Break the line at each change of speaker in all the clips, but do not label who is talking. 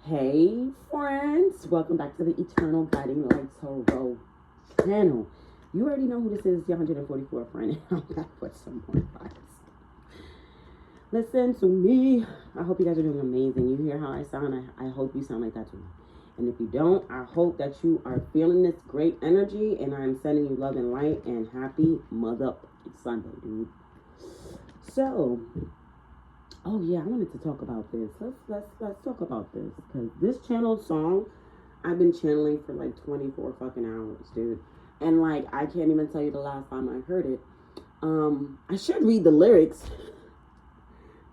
Hey friends, welcome back to the Eternal Guiding Light Tarot channel. You already know who this is, your 144 friend, and I'm back with some more advice. Listen to me. I hope you guys are doing amazing. You hear how I sound? I hope you sound like that too. And if you don't, I hope that you are feeling this great energy, and I'm sending you love and light and happy mother Sunday, dude. So, oh yeah, I wanted to talk about this. Let's talk about this, because this channeled song I've been channeling for like 24 fucking hours, dude. And like I can't even tell you the last time I heard it. I should read the lyrics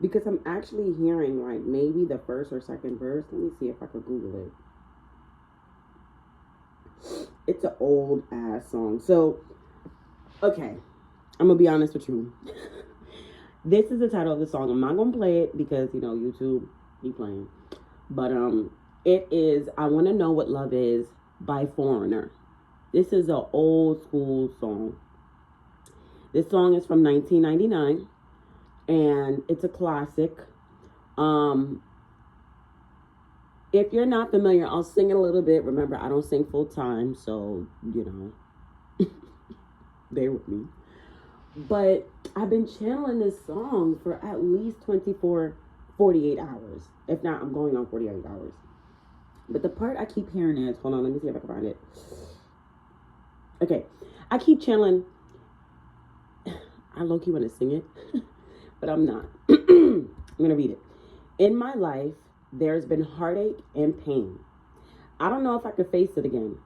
because I'm actually hearing like maybe the first or second verse. Let me see if I could Google it. It's an old ass song. So, okay, I'm gonna be honest with you. This is the title of the song. I'm not gonna play it because you know YouTube be playing, but it is "I Want to Know What Love Is" by Foreigner. This is an old school song. This song is from 1999, and it's a classic. If you're not familiar, I'll sing it a little bit. Remember, I don't sing full time, so you know, bear with me. But I've been channeling this song for at least 48 hours. If not, I'm going on 48 hours. But the part I keep hearing is, hold on, let me see if I can find it. Okay, I keep channeling. I low-key want to sing it, but I'm not. I'm going to read it. In my life, there's been heartache and pain. I don't know if I could face it again.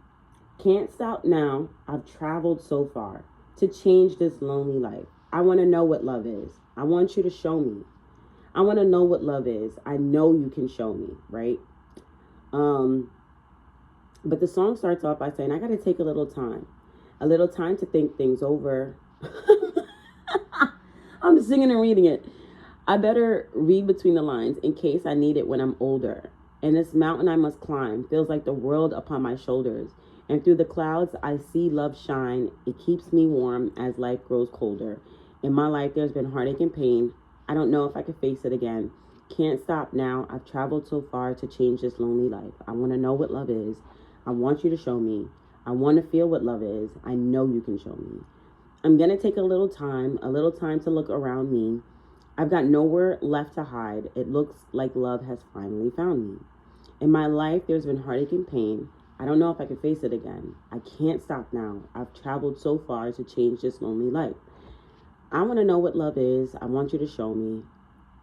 Can't stop now. I've traveled so far to change this lonely life. I want to know what love is. I want you to show me. I want to know what love is. I know you can show me, right? But the song starts off by saying, I got to take a little time to think things over. I'm singing and reading it. I better read between the lines in case I need it when I'm older. And this mountain I must climb feels like the world upon my shoulders. And through the clouds, I see love shine. It keeps me warm as life grows colder. In my life, there's been heartache and pain. I don't know if I could face it again. Can't stop now. I've traveled so far to change this lonely life. I want to know what love is. I want you to show me. I want to feel what love is. I know you can show me. I'm going to take a little time to look around me. I've got nowhere left to hide. It looks like love has finally found me. In my life, there's been heartache and pain. I don't know if I can face it again. I can't stop now. I've traveled so far to change this lonely life. I want to know what love is. I want you to show me.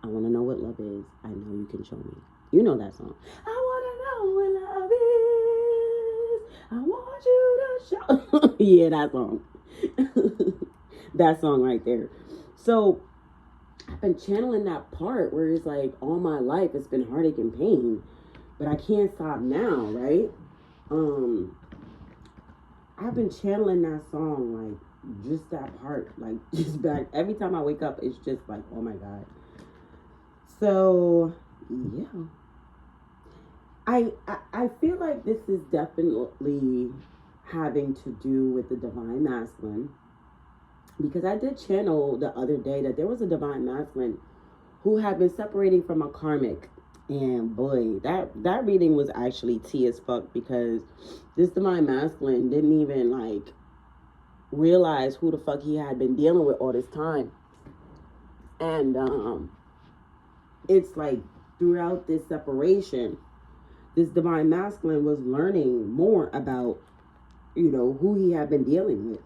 I want to know what love is. I know you can show me. You know that song. I want to know what love is. I want you to show. Yeah, that song. That song right there. So I've been channeling that part where it's like all my life it's been heartache and pain, but I can't stop now, right? I've been channeling that song, like just that part, like just back. Every time I wake up, it's just like, oh my God. So yeah, I feel like this is definitely having to do with the divine masculine, because I did channel the other day that there was a divine masculine who had been separating from a karmic. And boy, that reading was actually tea as fuck, because this divine masculine didn't even like realize who the fuck he had been dealing with all this time. And it's like throughout this separation, this divine masculine was learning more about, you know, who he had been dealing with,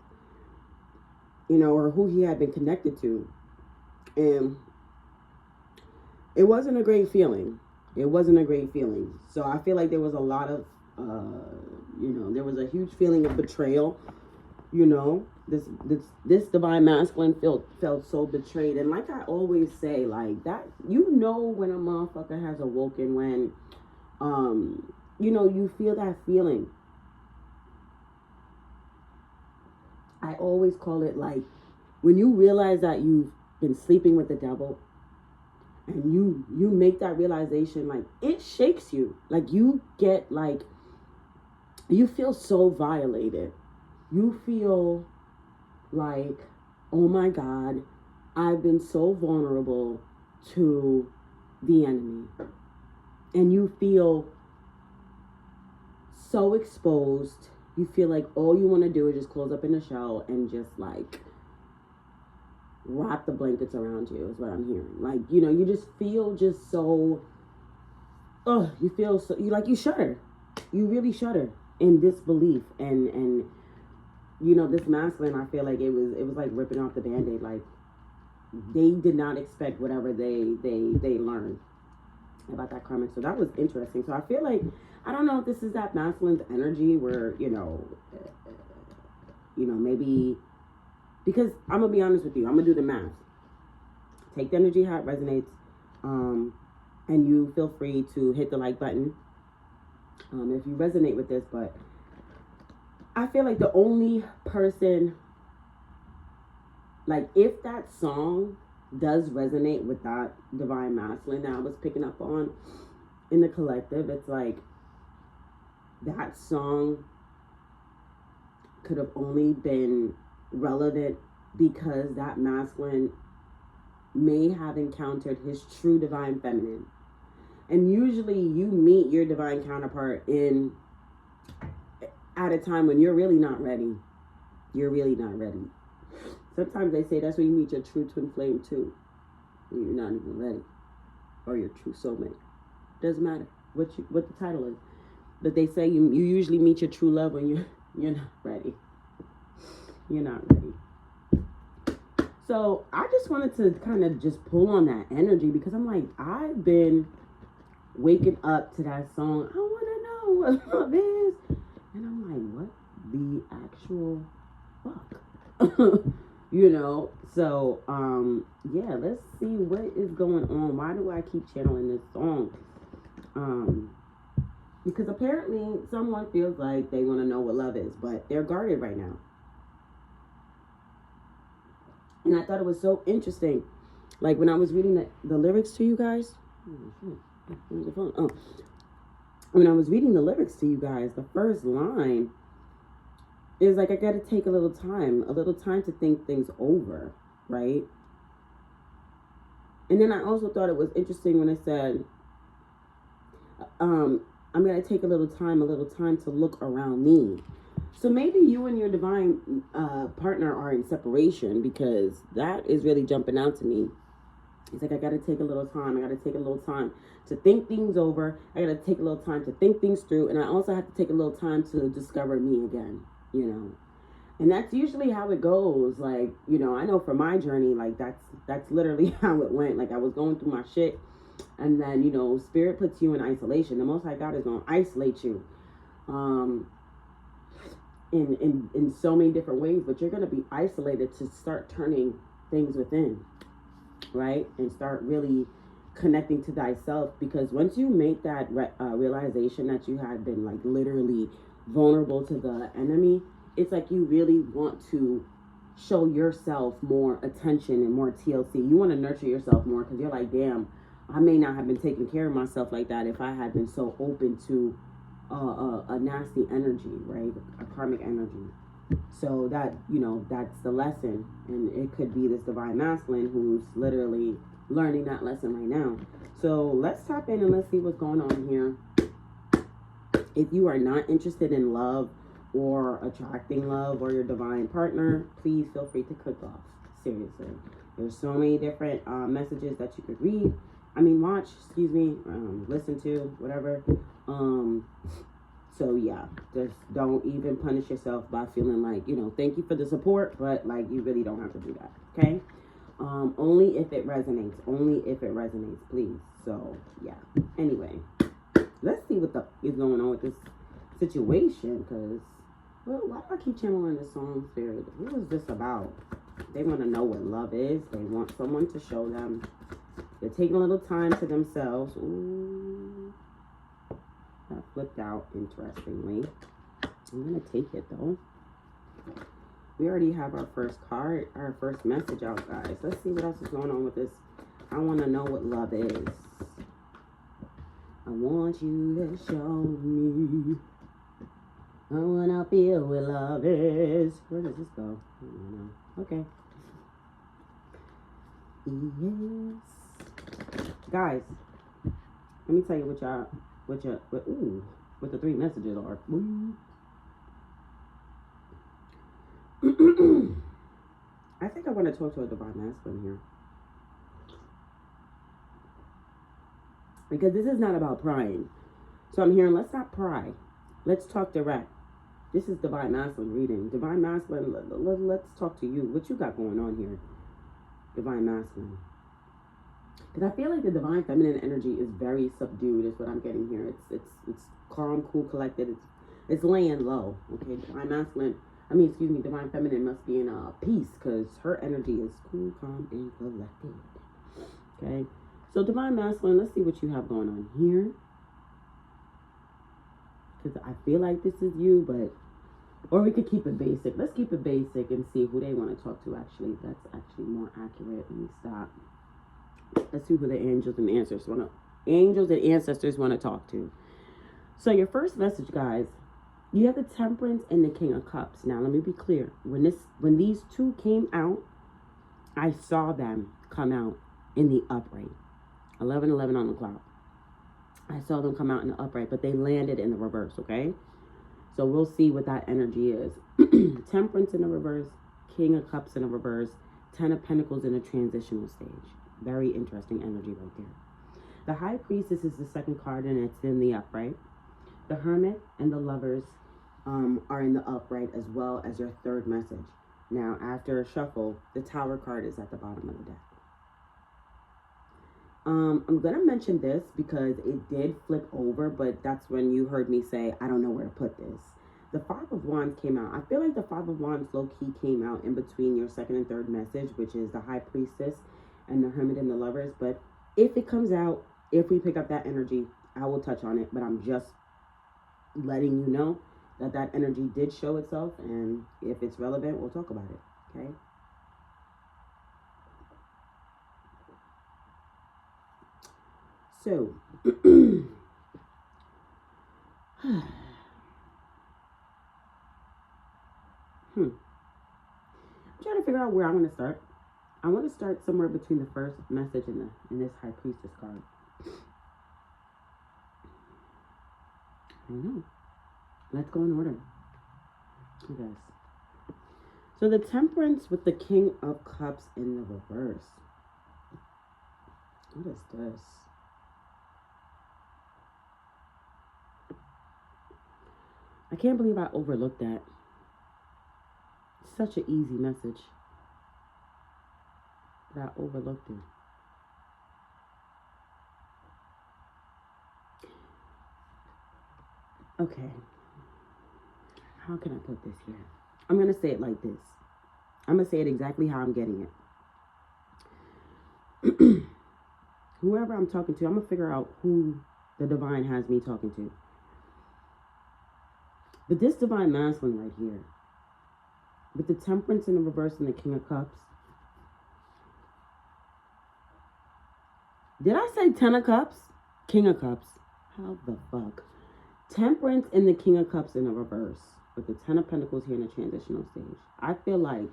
you know, or who he had been connected to. And it wasn't a great feeling. It wasn't a great feeling. So I feel like there was a lot of, you know, there was a huge feeling of betrayal. You know, this divine masculine felt so betrayed. And like I always say, like that, you know, when a motherfucker has awoken, when, you know, you feel that feeling. I always call it like when you realize that you've been sleeping with the devil. And you make that realization, like it shakes you. Like you get like, you feel so violated. You feel like, oh my God, I've been so vulnerable to the enemy. And you feel so exposed. You feel like all you want to do is just close up in the shell and just like wrap the blankets around you is what I'm hearing. Like, you know, you just feel just so, you feel so, you shudder. You really shudder in disbelief. And you know, this masculine, I feel like it was like ripping off the Band-Aid. Like, they did not expect whatever they learned about that karmic. So that was interesting. So I feel like, I don't know if this is that masculine's energy where, you know, maybe, because I'm going to be honest with you, I'm going to do the math. Take the energy how it resonates, and you feel free to hit the like button if you resonate with this. But I feel like the only person, like, if that song does resonate with that divine masculine that I was picking up on in the collective, it's like that song could have only been relevant because that masculine may have encountered his true divine feminine. And usually you meet your divine counterpart at a time when you're really not ready. You're really not ready. Sometimes they say that's when you meet your true twin flame too, when you're not even ready, or your true soulmate. Doesn't matter what the title is, but they say you usually meet your true love when you're not ready. You're not ready. So I just wanted to kind of just pull on that energy, because I'm like, I've been waking up to that song. I want to know what love is, and I'm like, what the actual fuck? You know, so, yeah, let's see what is going on. Why do I keep channeling this song? Because apparently someone feels like they want to know what love is, but they're guarded right now. And I thought it was so interesting. Like, when I was reading the lyrics to you guys. Where's the phone? Oh. When I was reading the lyrics to you guys, the first line is like, I got to take a little time to think things over, right? And then I also thought it was interesting when it said, I'm going to take a little time to look around me. So maybe you and your divine partner are in separation, because that is really jumping out to me. It's like, I got to take a little time. I got to take a little time to think things over. I got to take a little time to think things through. And I also have to take a little time to discover me again, you know. And that's usually how it goes. Like, you know, I know for my journey, like, that's literally how it went. Like, I was going through my shit. And then, you know, spirit puts you in isolation. The Most High God is going to isolate you. In so many different ways, but you're going to be isolated to start turning things within, right? And start really connecting to thyself, because once you make that realization that you have been, like, literally vulnerable to the enemy, it's like you really want to show yourself more attention and more TLC. You want to nurture yourself more, because you're like, damn, I may not have been taking care of myself like that if I had been so open to a nasty energy, right? A karmic energy. So that, you know, that's the lesson. And it could be this divine masculine who's literally learning that lesson right now. So let's tap in and let's see what's going on here. If you are not interested in love or attracting love or your divine partner, please feel free to click off. Seriously. There's so many different messages that you could read. Watch, listen to, whatever. So yeah, just don't even punish yourself by feeling like, you know, thank you for the support, but like, you really don't have to do that, okay? Only if it resonates, please. So yeah, anyway, let's see what is going on with this situation, because, well, why do I keep channeling this song, Spirit? What is this about? They want to know what love is. They want someone to show them. They're taking a little time to themselves. Ooh. That flipped out, interestingly. I'm going to take it, though. We already have our first card, our first message out, guys. Let's see what else is going on with this. I want to know what love is. I want you to show me. I want to feel what love is. Where does this go? I don't know. Okay. Yes. Guys, let me tell you what what the 3 messages are. I think I want to talk to a divine masculine here. Because this is not about prying. So I'm hearing, let's not pry. Let's talk direct. This is divine masculine reading. Divine masculine, let's talk to you. What you got going on here? Divine masculine. Because I feel like the divine feminine energy is very subdued, is what I'm getting here. It's calm, cool, collected. It's laying low. Okay, divine masculine. Divine feminine must be in peace, because her energy is cool, calm, and collected. Okay, so divine masculine, let's see what you have going on here. Because I feel like this is you, but, or we could keep it basic. Let's keep it basic and see who they want to talk to, actually. That's actually more accurate. Let me stop. Let's see who the angels and ancestors want to talk to. So your first message, guys, you have the Temperance and the King of Cups. Now, let me be clear. When these 2 came out, I saw them come out in the upright. 11:11 on the clock. I saw them come out in the upright, but they landed in the reverse, okay? So we'll see what that energy is. Temperance in the reverse, King of Cups in the reverse, 10 of Pentacles in a transitional stage. Very interesting energy right there. The High Priestess is the second card, and it's in the upright. The Hermit and the Lovers are in the upright, as well as your third message. Now, after a shuffle, the Tower card is at the bottom of the deck. I'm going to mention this because it did flip over, but that's when you heard me say, I don't know where to put this. The 5 of Wands came out. I feel like the 5 of Wands low-key came out in between your second and third message, which is the High Priestess and the Hermit and the Lovers. But if it comes out, if we pick up that energy, I will touch on it. But I'm just letting you know that that energy did show itself. And if it's relevant, we'll talk about it. Okay? So, I'm trying to figure out where I want to start. I want to start somewhere between the first message and this High Priestess card. I don't know. Let's go in order. I guess. So the Temperance with the King of Cups in the reverse. What is this? I can't believe I overlooked that. Such an easy message. But I overlooked it. Okay. How can I put this here? I'm going to say it like this. I'm going to say it exactly how I'm getting it. Whoever I'm talking to, I'm going to figure out who the divine has me talking to. But this divine masculine right here, with the Temperance in the reverse and the King of Cups. Did I say 10 of Cups? King of Cups. How the fuck? Temperance and the King of Cups in the reverse, with the 10 of Pentacles here in the transitional stage. I feel like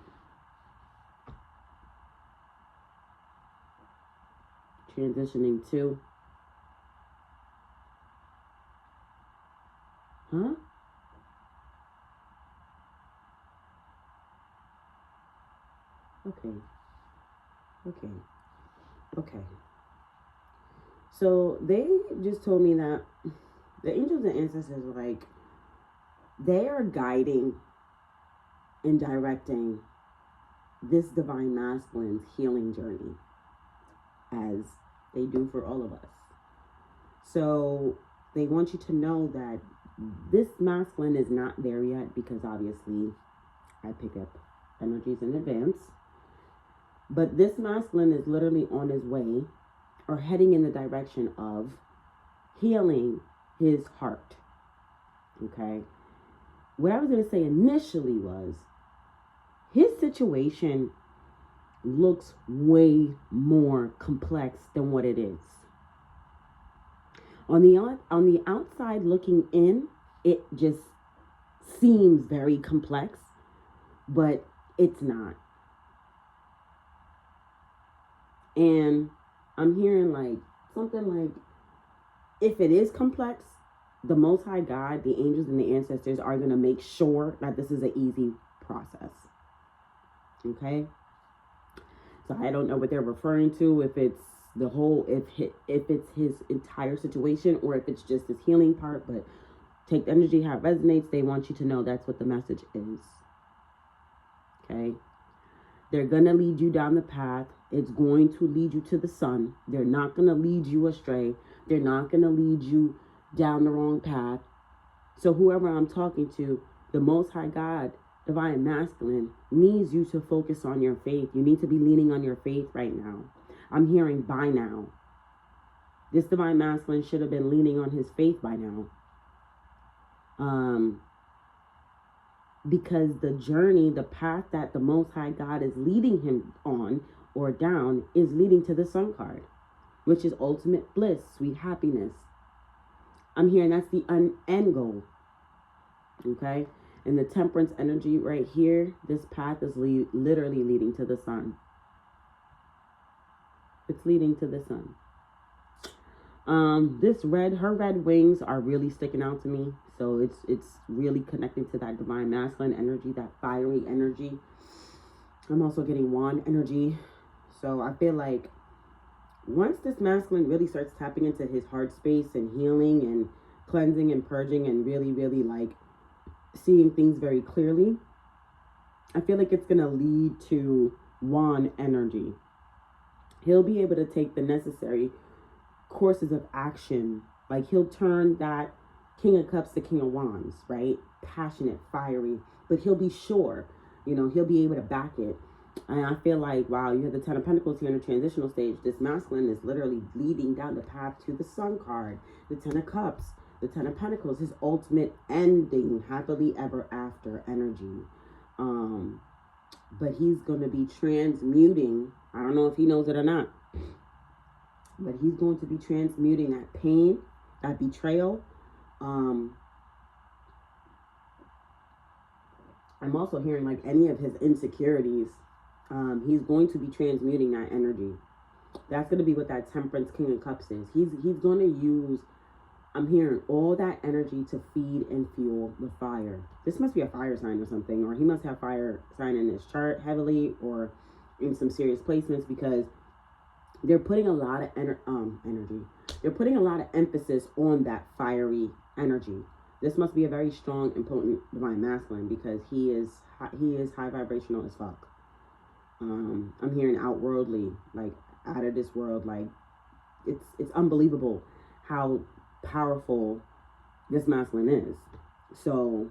transitioning to, huh? Okay. So they just told me that the angels and ancestors are like, they are guiding and directing this divine masculine's healing journey, as they do for all of us. So they want you to know that this masculine is not there yet, because obviously I pick up energies in advance. But this masculine is literally on his way, or heading in the direction of healing his heart. Okay? What I was going to say initially was, his situation looks way more complex than what it is. On the outside looking in, it just seems very complex, but it's not. And I'm hearing like something like, if it is complex, the Most High God, the angels and the ancestors are going to make sure that this is an easy process. Okay? So I don't know what they're referring to, if it's the whole, if it's his entire situation, or if it's just his healing part, but take the energy how it resonates. They want you to know that's what the message is. Okay? They're going to lead you down the path. It's going to lead you to the sun. They're not going to lead you astray. They're not going to lead you down the wrong path. So whoever I'm talking to, the Most High God, Divine Masculine, needs you to focus on your faith. You need to be leaning on your faith right now. I'm hearing by now. This Divine Masculine should have been leaning on his faith by now. Because the journey, the path that the Most High God is leading him on or down is leading to the Sun card, which is ultimate bliss, sweet happiness. I'm hearing that's the end goal. Okay? And the Temperance energy right here, this path is literally leading to the sun. It's leading to the sun. Her red wings are really sticking out to me. So it's really connecting to that Divine Masculine energy, that fiery energy. I'm also getting wand energy. So I feel like once this masculine really starts tapping into his heart space and healing and cleansing and purging and really, really like seeing things very clearly, I feel like it's going to lead to wand energy. He'll be able to take the necessary courses of action. Like he'll turn that King of Cups to King of Wands, right? Passionate, fiery, but he'll be sure, he'll be able to back it. And I feel like, wow, you have the Ten of Pentacles here in the transitional stage. This masculine is literally leading down the path to the Sun card, the Ten of Cups, the Ten of Pentacles, his ultimate ending, happily ever after energy. But he's going to be transmuting. I don't know if he knows it or not, but he's going to be transmuting that pain, that betrayal. I'm also hearing like any of his insecurities. He's going to be transmuting that energy. That's going to be what that Temperance King of Cups is. He's going to use, I'm hearing, all that energy to feed and fuel the fire. This must be a fire sign or something, or he must have fire sign in his chart heavily or in some serious placements, because they're putting a lot of energy. They're putting a lot of emphasis on that fiery energy. This must be a very strong and potent Divine Masculine, because he is high vibrational as fuck. I'm hearing outworldly, like out of this world. Like it's unbelievable how powerful this masculine is. So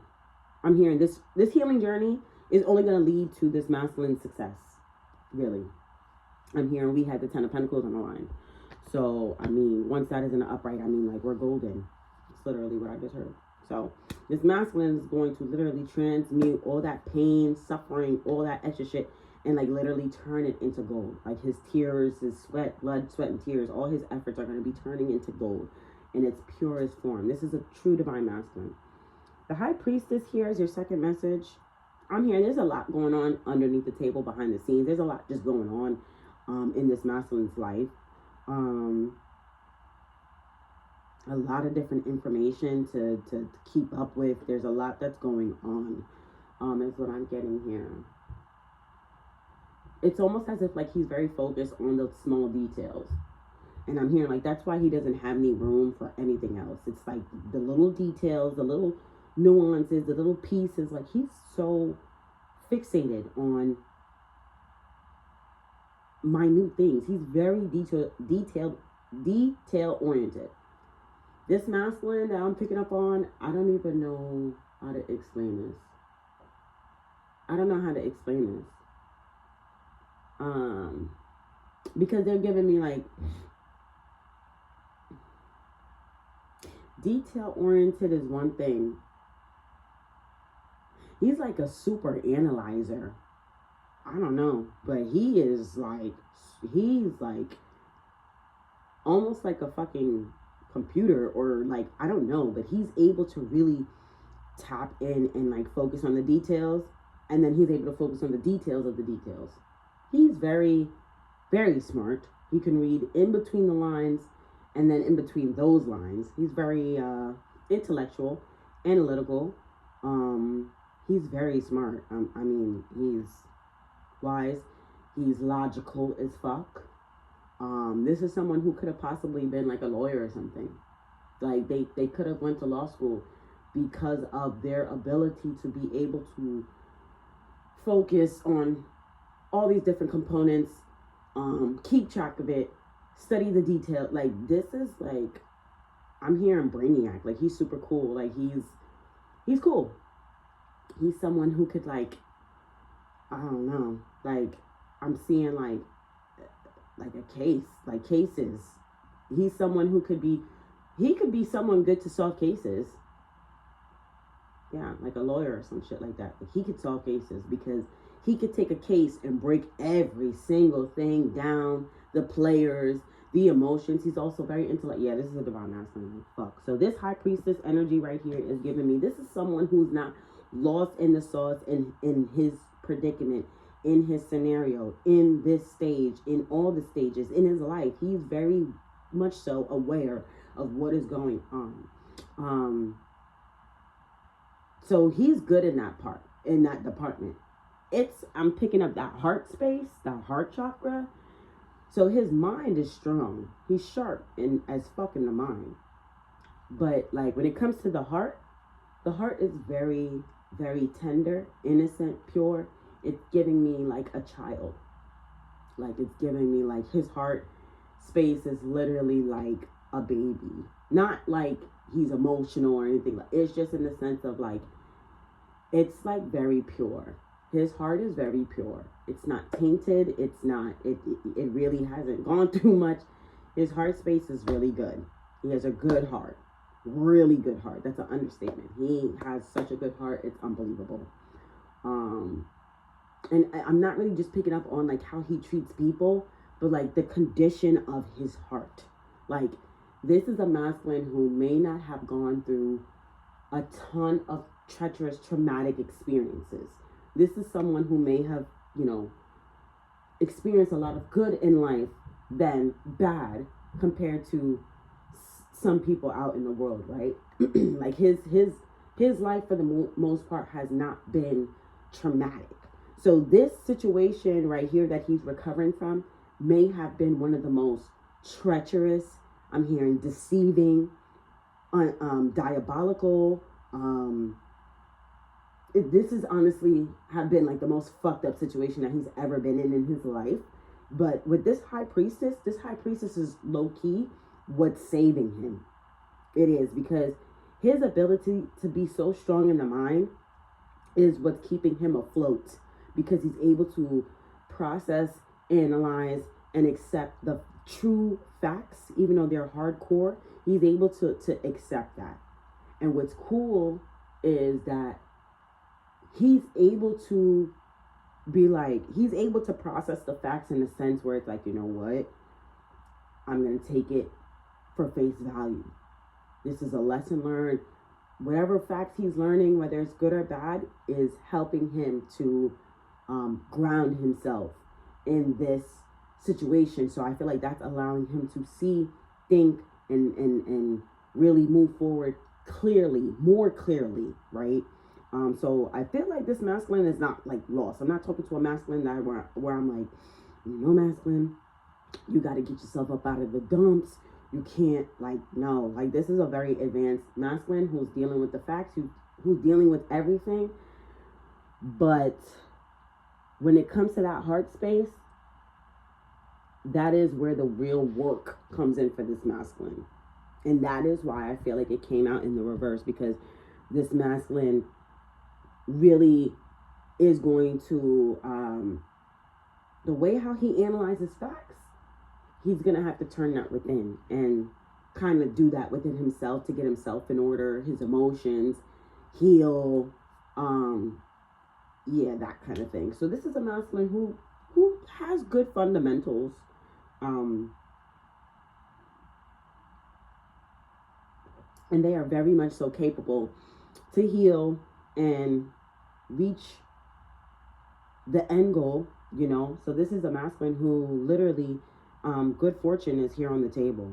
I'm hearing this healing journey is only going to lead to this masculine success. Really, I'm hearing we had the Ten of Pentacles on the line. So I mean, once that is in the upright, I mean, like, we're golden. It's literally what I just heard. So this masculine is going to literally transmute all that pain, suffering, all that extra shit, and like literally turn it into gold. Like his tears, his sweat, blood, sweat, and tears, all his efforts are going to be turning into gold in its purest form. This is a true Divine Masculine. The High Priestess here is your second message. I'm hearing there's a lot going on underneath the table, behind the scenes. There's a lot just going on in this masculine's life. A lot of different information to keep up with. There's a lot that's going on, is what I'm getting here. It's almost as if like he's very focused on the small details. And I'm hearing like that's why he doesn't have any room for anything else. It's like the little details, the little nuances, the little pieces. Like he's so fixated on minute things. He's very detail oriented. This masculine that I'm picking up on, I don't even know how to explain this. I don't know how to explain this. Because they're giving me like detail oriented is one thing. He's like a super analyzer. I don't know, but he's like almost like a fucking computer, or like, I don't know, but he's able to really tap in and like focus on the details, and then he's able to focus on the details of the details. He's very, very smart. He can read in between the lines and then in between those lines. He's very intellectual, analytical. He's very smart. I mean, he's wise. He's logical as fuck. This is someone who could have possibly been like a lawyer or something. Like they could have went to law school because of their ability to be able to focus on all these different components, keep track of it, study the detail. Like, this is like, I'm hearing Brainiac. Like, he's super cool. Like, he's cool. He's someone who could, like, I don't know, like, I'm seeing like a case, like cases. He's someone who could be, he could be someone good to solve cases. Yeah, like a lawyer or some shit like that. Like, he could solve cases because he could take a case and break every single thing down, the players, the emotions. He's also very intellect. Yeah, this is a divine masculine. Fuck. So this high priestess energy right here is giving me, this is someone who's not lost in the sauce in his predicament, in his scenario, in this stage, in all the stages, in his life. He's very much so aware of what is going on. So he's good in that part, in that department. I'm picking up that heart space, that heart chakra. So his mind is strong. He's sharp and as fuck in the mind. But like when it comes to the heart is very, very tender, innocent, pure. It's giving me like a child. Like, it's giving me like his heart space is literally like a baby. Not like he's emotional or anything. Like, it's just in the sense of like, it's like very pure. His heart is very pure. It's not tainted. It's not, it really hasn't gone through much. His heart space is really good. He has a good heart. Really good heart. That's an understatement. He has such a good heart. It's unbelievable. And I'm not really just picking up on like how he treats people, but like the condition of his heart. Like, this is a masculine who may not have gone through a ton of treacherous, traumatic experiences. This is someone who may have, you know, experienced a lot of good in life than bad compared to some people out in the world, right? Like his life for the most part has not been traumatic. So this situation right here that he's recovering from may have been one of the most treacherous, I'm hearing deceiving, diabolical. This is honestly have been like the most fucked up situation that he's ever been in his life. But with this high priestess is low key what's saving him. It is, because his ability to be so strong in the mind is what's keeping him afloat, because he's able to process, analyze, and accept the true facts, even though they're hardcore. He's able to accept that. And what's cool is that he's able to be like, he's able to process the facts in a sense where it's like, you know what? I'm going to take it for face value. This is a lesson learned. Whatever facts he's learning, whether it's good or bad, is helping him to ground himself in this situation. So I feel like that's allowing him to see, think, and really move forward clearly, more clearly, right? So I feel like this masculine is not like lost. I'm not talking to a masculine that where I'm like, you know, masculine, you got to get yourself up out of the dumps. You can't, like, no, like, this is a very advanced masculine who's dealing with the facts, who's dealing with everything. But when it comes to that heart space, that is where the real work comes in for this masculine. And that is why I feel like it came out in the reverse, because this masculine really is going to, the way how he analyzes facts, he's going to have to turn that within and kind of do that within himself to get himself in order, his emotions, heal, yeah, that kind of thing. So this is a masculine who has good fundamentals, and they are very much so capable to heal and reach the end goal, you know. So this is a masculine who literally, good fortune is here on the table.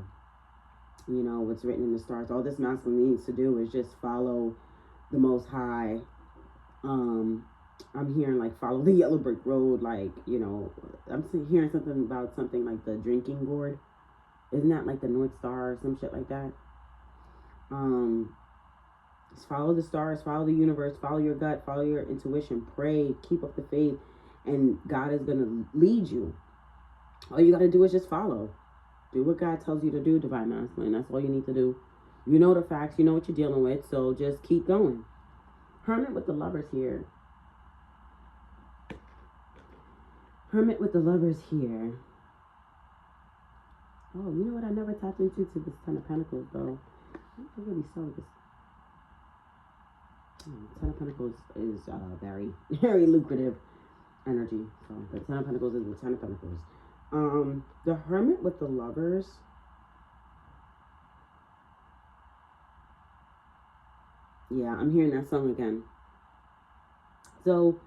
You know, what's written in the stars. All this masculine needs to do is just follow the Most High. I'm hearing like follow the yellow brick road. Like, you know, I'm hearing something about something like the drinking gourd. Isn't that like the North Star or some shit like that? Just follow the stars, follow the universe, follow your gut, follow your intuition, pray, keep up the faith, and God is going to lead you. All you got to do is just follow. Do what God tells you to do, Divine Masculine. That's all you need to do. You know the facts, you know what you're dealing with, so just keep going. Hermit with the Lovers here. Hermit with the Lovers here. Oh, you know what I never tapped into to this Ten of Pentacles, though. I really saw this. Ten of Pentacles is very, very lucrative energy. So the Ten of Pentacles is the Ten of Pentacles. The Hermit with the Lovers. Yeah, I'm hearing that song again. So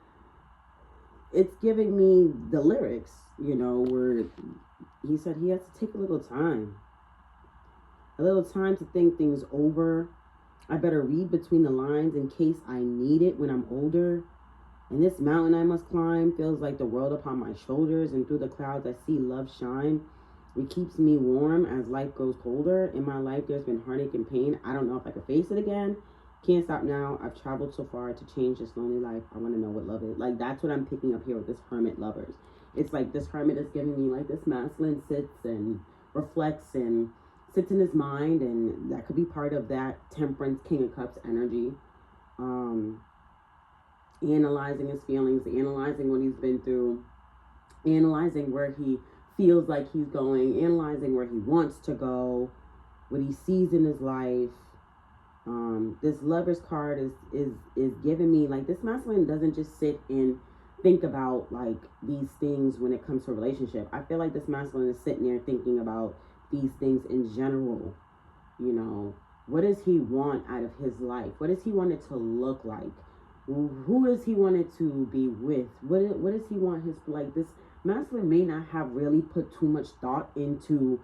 it's giving me the lyrics, you know, where he said he has to take a little time to think things over. I better read between the lines in case I need it when I'm older. And this mountain I must climb feels like the world upon my shoulders, and through the clouds I see love shine. It keeps me warm as life grows colder. In my life there's been heartache and pain. I don't know if I can face it again. Can't stop now. I've traveled so far to change this lonely life. I want to know what love is. Like, that's what I'm picking up here with this Hermit Lovers. It's like this Hermit is giving me like this masculine sits and reflects and sits in his mind, and that could be part of that Temperance, King of Cups energy. Analyzing his feelings, analyzing what he's been through, analyzing where he feels like he's going, analyzing where he wants to go, what he sees in his life. This Lovers card is giving me like this masculine doesn't just sit and think about like these things when it comes to a relationship. I feel like this masculine is sitting there thinking about these things in general. You know, what does he want out of his life? What does he want it to look like? Who does he want it to be with? What does he want his, like, this masculine may not have really put too much thought into,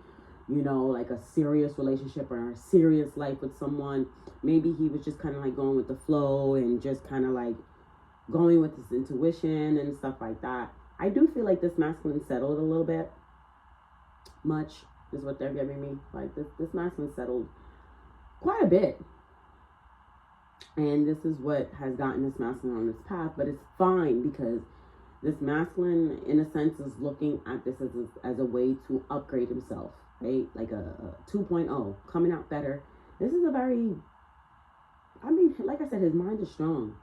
you know, like a serious relationship or a serious life with someone. Maybe he was just kind of like going with the flow and just kind of like going with his intuition and stuff like that. I do feel like this masculine settled a little bit. Much is what they're giving me. Like this masculine settled quite a bit. And this is what has gotten this masculine on this path. But it's fine, because this masculine, in a sense, is looking at this as a way to upgrade himself, right? Like a 2.0, coming out better. This is a very, I mean, like I said, his mind is strong.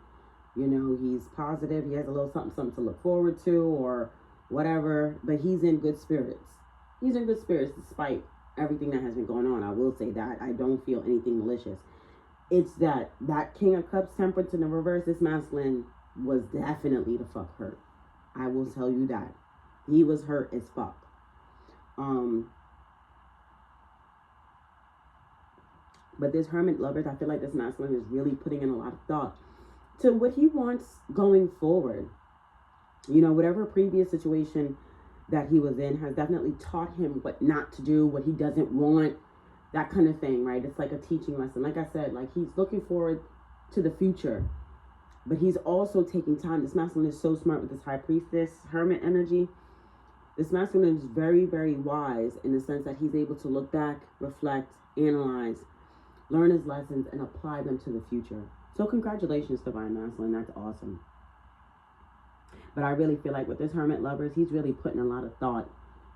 You know, he's positive. He has a little something to look forward to or whatever. But he's in good spirits. He's in good spirits despite everything that has been going on. I will say that. I don't feel anything malicious. It's that King of Cups, Temperance in the reverse, this masculine was definitely the fuck hurt. I will tell you that. He was hurt as fuck. But this Hermit Lovers, I feel like this masculine is really putting in a lot of thought to what he wants going forward. You know, whatever previous situation that he was in has definitely taught him what not to do, what he doesn't want, that kind of thing, right? It's like a teaching lesson. Like I said, like he's looking forward to the future, but he's also taking time. This masculine is so smart with this High Priestess, Hermit energy. This masculine is very, very wise in the sense that he's able to look back, reflect, analyze, learn his lessons, and apply them to the future. So congratulations, Divine Masculine. That's awesome. But I really feel like with this Hermit Lovers, he's really putting a lot of thought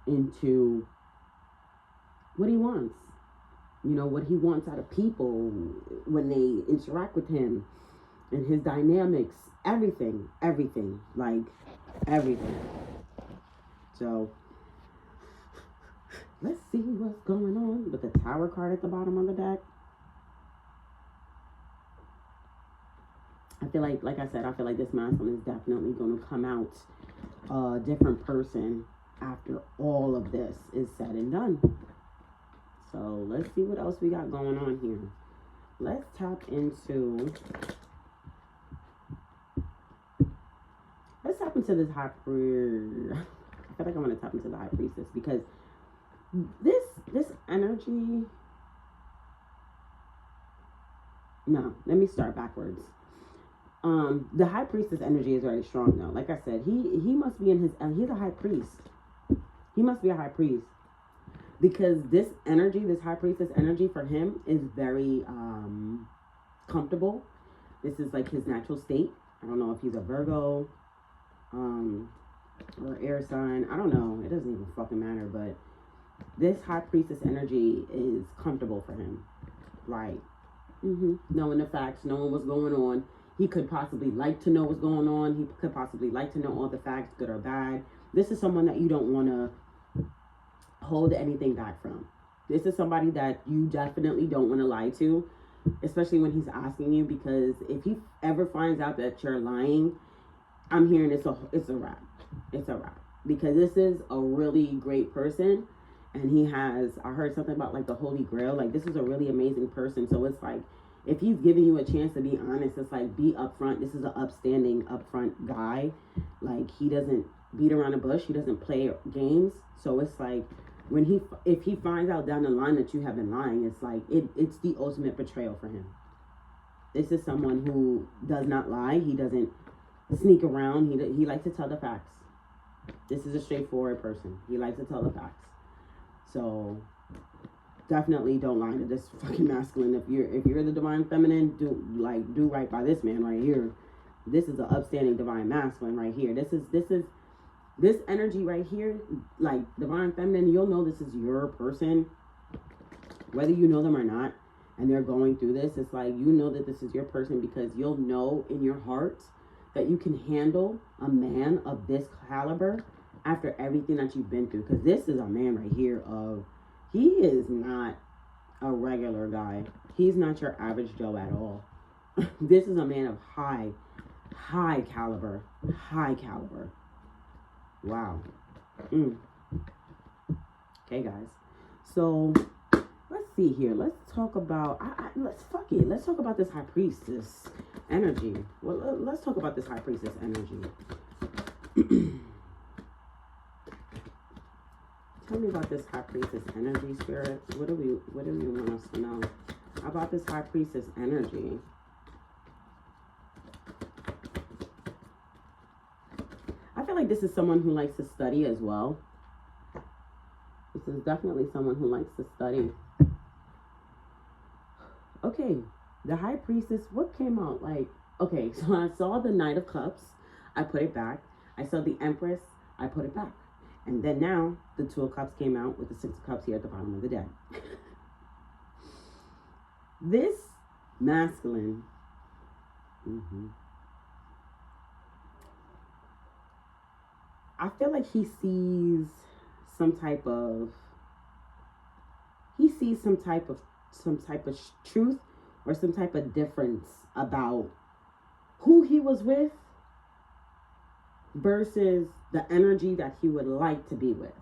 into what he wants. You know, what he wants out of people when they interact with him and his dynamics, everything, like everything. So let's see what's going on with the Tower card at the bottom of the deck. I feel like I said, I feel like this masculine is definitely going to come out a different person after all of this is said and done. So let's see what else we got going on here. Let's tap into this High Priestess. I feel like I'm going to tap into the High Priestess because this energy No, let me start backwards. The high priestess energy is very strong though. Like I said, he must be in his, he's a high priest. He must be a high priest. Because this energy, this high priestess energy for him is very comfortable. This is like his natural state. I don't know if he's a Virgo or air sign. I don't know. It doesn't even fucking matter. But this high priestess energy is comfortable for him. Right. Knowing the facts, knowing what's going on. He could possibly like to know what's going on. He could possibly like to know all the facts, good or bad. This is someone that you don't want to hold anything back from. This is somebody that you definitely don't want to lie to, especially when he's asking you, because if he ever finds out that you're lying, I'm hearing it's a wrap. It's a wrap. Because this is a really great person, and he has, I heard something about like the Holy Grail. Like, this is a really amazing person. So it's like, if he's giving you a chance to be honest, it's like, be upfront. This is an upstanding, upfront guy. Like, he doesn't beat around the bush. He doesn't play games. So it's like, if he finds out down the line that you have been lying, it's like, it's the ultimate betrayal for him. This is someone who does not lie. He doesn't sneak around. He likes to tell the facts. This is a straightforward person. He likes to tell the facts. So definitely don't lie to this fucking masculine. If you're the divine feminine, do right by this man right here. This is an upstanding divine masculine right here. This energy right here, like divine feminine, you'll know this is your person, whether you know them or not, and they're going through this. It's like, you know that this is your person because you'll know in your heart that you can handle a man of this caliber after everything that you've been through. Because this is a man right here he is not a regular guy. He's not your average Joe at all. This is a man of high caliber. Wow. Okay, guys. So let's see here. Let's talk about. Let's talk about this high priestess energy. Well, let's talk about this high priestess energy. Tell me about this high priestess energy, spirit. What do you want us to know about this high priestess energy? I feel like this is someone who likes to study as well. This is definitely someone who likes to study. Okay, the high priestess, what came out? Like, okay, so I saw the Knight of Cups, I put it back. I saw the Empress, I put it back. And then now, the Two of Cups came out with the Six of Cups here at the bottom of the deck. This masculine, I feel like he sees some type of truth or some type of difference about who he was with versus the energy that he would like to be with.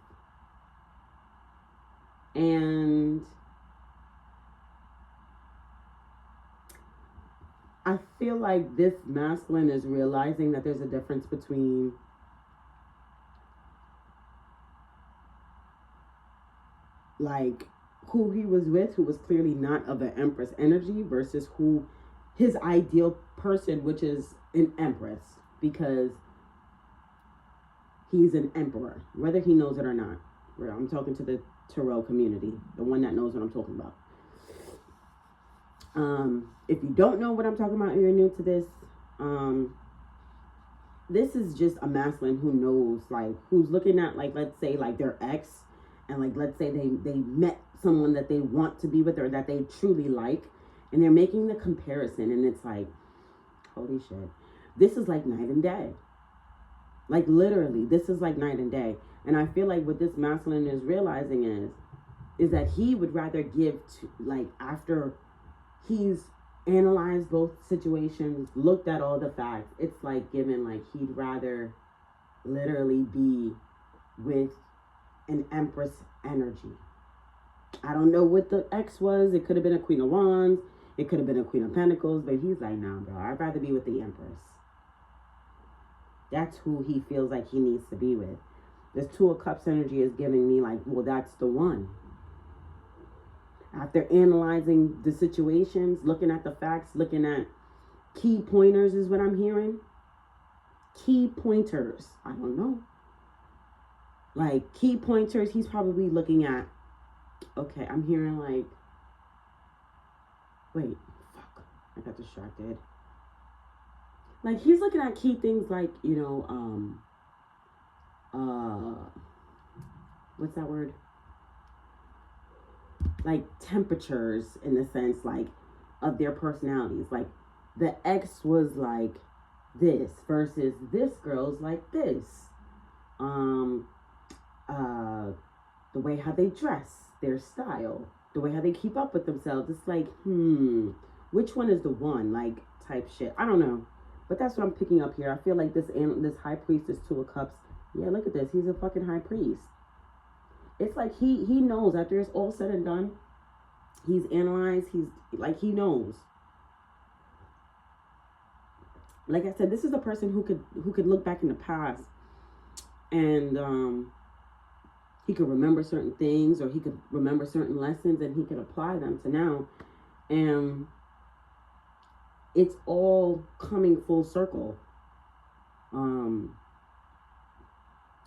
And I feel like this masculine is realizing that there's a difference between like who he was with, who was clearly not of an Empress energy, versus who his ideal person, which is an Empress, because he's an emperor, whether he knows it or not. I'm talking to the tarot community, the one that knows what I'm talking about. If you don't know what I'm talking about and you're new to this, this is just a masculine who knows, like, who's looking at, like, let's say, like, their ex, and, like, let's say they met someone that they want to be with or that they truly like, and they're making the comparison, and it's like, holy shit, this is like night and day. Like, literally, this is like night and day. And I feel like what this masculine is realizing is that he would rather give to, like, after he's analyzed both situations, looked at all the facts, it's like given, like, he'd rather literally be with an Empress energy. I don't know what the ex was. It could have been a Queen of Wands. It could have been a Queen of Pentacles. But he's like, nah, bro, I'd rather be with the Empress. That's who he feels like he needs to be with. This Two of Cups energy is giving me like, well, that's the one. After analyzing the situations, looking at the facts, looking at key pointers is what I'm hearing. Key pointers. I don't know. Like key pointers, he's probably looking at, okay, I'm hearing like, wait, fuck, I got distracted. Like he's looking at key things like, you know, what's that word? Like temperatures in the sense like of their personalities. Like the ex was like this versus this girl's like this. The way how they dress, their style, the way how they keep up with themselves. It's like, which one is the one? Like type shit. I don't know. But that's what I'm picking up here. I feel like this high priest is Two of Cups. Yeah, look at this. He's a fucking high priest. It's like he knows after it's all said and done. He's analyzed. He's like, he knows. Like I said, this is a person who could look back in the past and he could remember certain things, or he could remember certain lessons and he could apply them to now. And it's all coming full circle.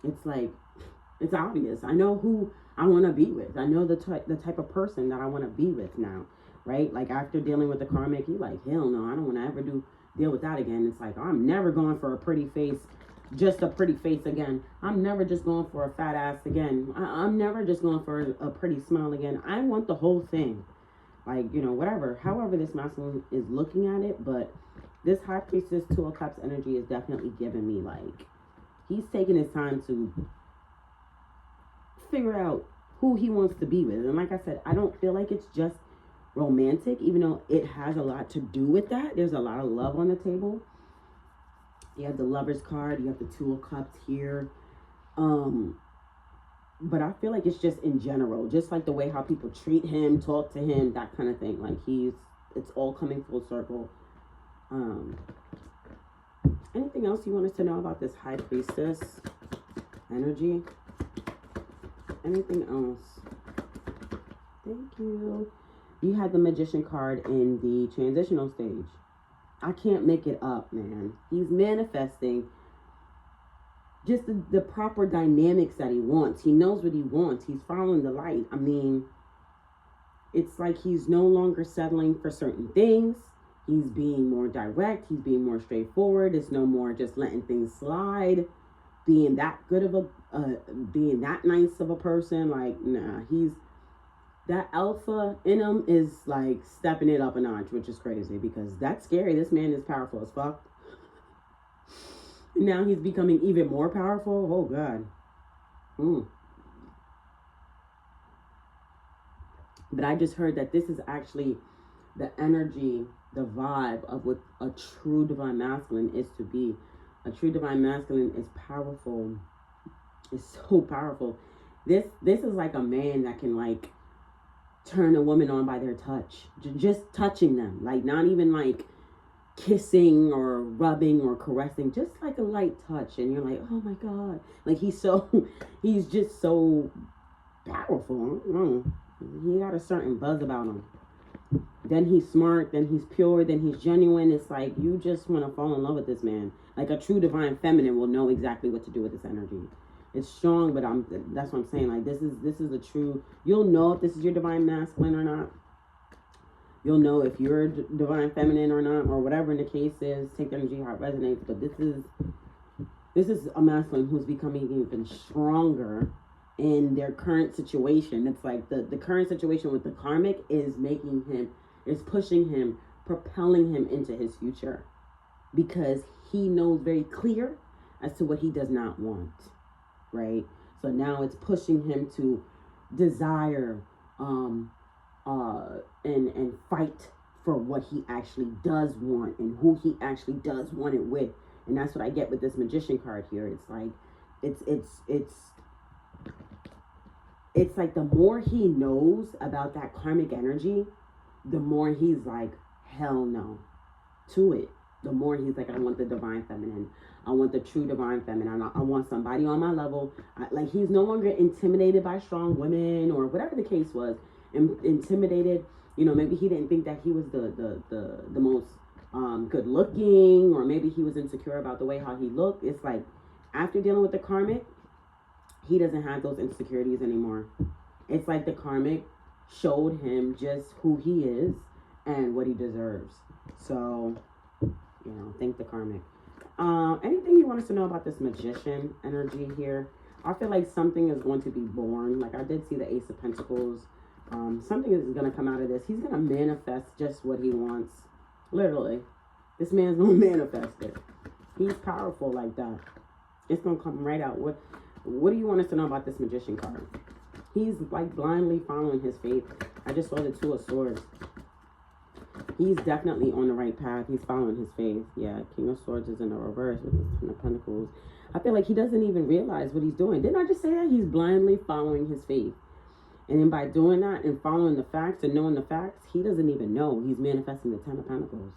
It's like, it's obvious. I know who I want to be with. I know the type of person that I want to be with now, right? Like after dealing with the karmic, you like, hell no, I don't want to ever deal with that again. It's like, I'm never going for a pretty face, just a pretty face again. I'm never just going for a fat ass again. I'm never just going for a pretty smile again. I want the whole thing. Like, you know, whatever, however this masculine is looking at it. But this high priestess Two of Cups energy is definitely giving me like, he's taking his time to figure out who he wants to be with. And like I said, I don't feel like it's just romantic, even though it has a lot to do with that. There's a lot of love on the table. You have the Lover's card, you have the Two of Cups here. But I feel like it's just in general, just like the way how people treat him, talk to him, that kind of thing. Like it's all coming full circle. Anything else you want us to know about this high priestess energy? Anything else? Thank you. You had the Magician card in the transitional stage. I can't make it up, man. He's manifesting just the proper dynamics that he wants. He knows what he wants. He's following the light. I mean, it's like he's no longer settling for certain things. He's being more direct. He's being more straightforward. It's no more just letting things slide, being that good of being that nice of a person. Like, nah, that alpha in him is like stepping it up a notch, which is crazy because that's scary. This man is powerful as fuck. Now he's becoming even more powerful. Oh God. But I just heard that this is actually the energy, the vibe of what a true divine masculine is to be. A true divine masculine is powerful. It's so powerful. This is like a man that can like turn a woman on by their touch. Just touching them. Like not even like kissing or rubbing or caressing. Just like a light touch. And you're like, oh my God. Like he's just so powerful. I don't know. He got a certain buzz about him. Then he's smart, then he's pure, then he's genuine. It's like you just want to fall in love with this man. Like a true divine feminine will know exactly what to do with this energy. It's strong, but that's what I'm saying. Like this is a true, you'll know if this is your divine masculine or not. You'll know if you're divine feminine or not, or whatever the case is. Take the energy how it resonates. But this is a masculine who's becoming even stronger in their current situation. It's like the current situation with the karmic is pushing him, propelling him into his future, because he knows very clear as to what he does not want, right? So now it's pushing him to desire and fight for what he actually does want and who he actually does want it with. And that's what I get with this Magician card here. It's like it's like the more he knows about that karmic energy, the more he's like, hell no to it. The more he's like, I want the divine feminine. I want the true divine feminine. I want somebody on my level. Like he's no longer intimidated by strong women or whatever the case was. intimidated. You know, maybe he didn't think that he was the most good looking, or maybe he was insecure about the way how he looked. It's like after dealing with the karmic, he doesn't have those insecurities anymore. It's like the karmic showed him just who he is and what he deserves. So, you know, thank the karmic. Anything you want us to know about this magician energy here? I feel like something is going to be born. Like I did see the Ace of Pentacles. Something is going to come out of this. He's going to manifest just what he wants. Literally. This man's going to manifest it. He's powerful like that. It's going to come right out. What do you want us to know about this magician card? He's like blindly following his faith. I just saw the Two of Swords. He's definitely on the right path. He's following his faith. Yeah, King of Swords is in the reverse with the Ten of Pentacles. I feel like he doesn't even realize what he's doing. Didn't I just say that? He's blindly following his faith. And then by doing that and following the facts and knowing the facts, he doesn't even know he's manifesting the Ten of Pentacles.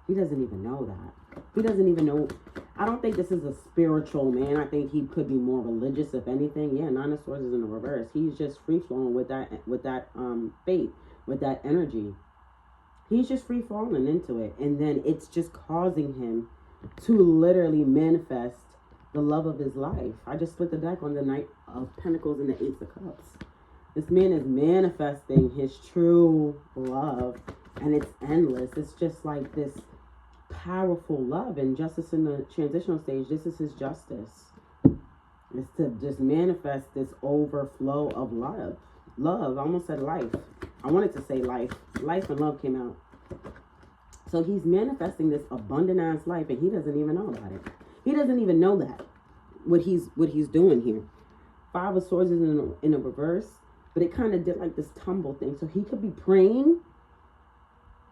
He doesn't even know that. He doesn't even know. I don't think this is a spiritual man. I think he could be more religious, if anything. Yeah, Nine of Swords is in the reverse. He's just free flowing with that faith, with that energy. He's just free falling into it. And then it's just causing him to literally manifest the love of his life. I just split the deck on the Knight of Pentacles and the Ace of Cups. This man is manifesting his true love. And it's endless. It's just like this powerful love. And justice in the transitional stage, this is his justice. It's to just manifest this overflow of love. Love, I almost said life. I wanted to say life. Life and love came out. So he's manifesting this abundant ass life, and he doesn't even know about it. He doesn't even know that, what he's doing here. Five of Swords is in a reverse, but it kind of did like this tumble thing. So he could be praying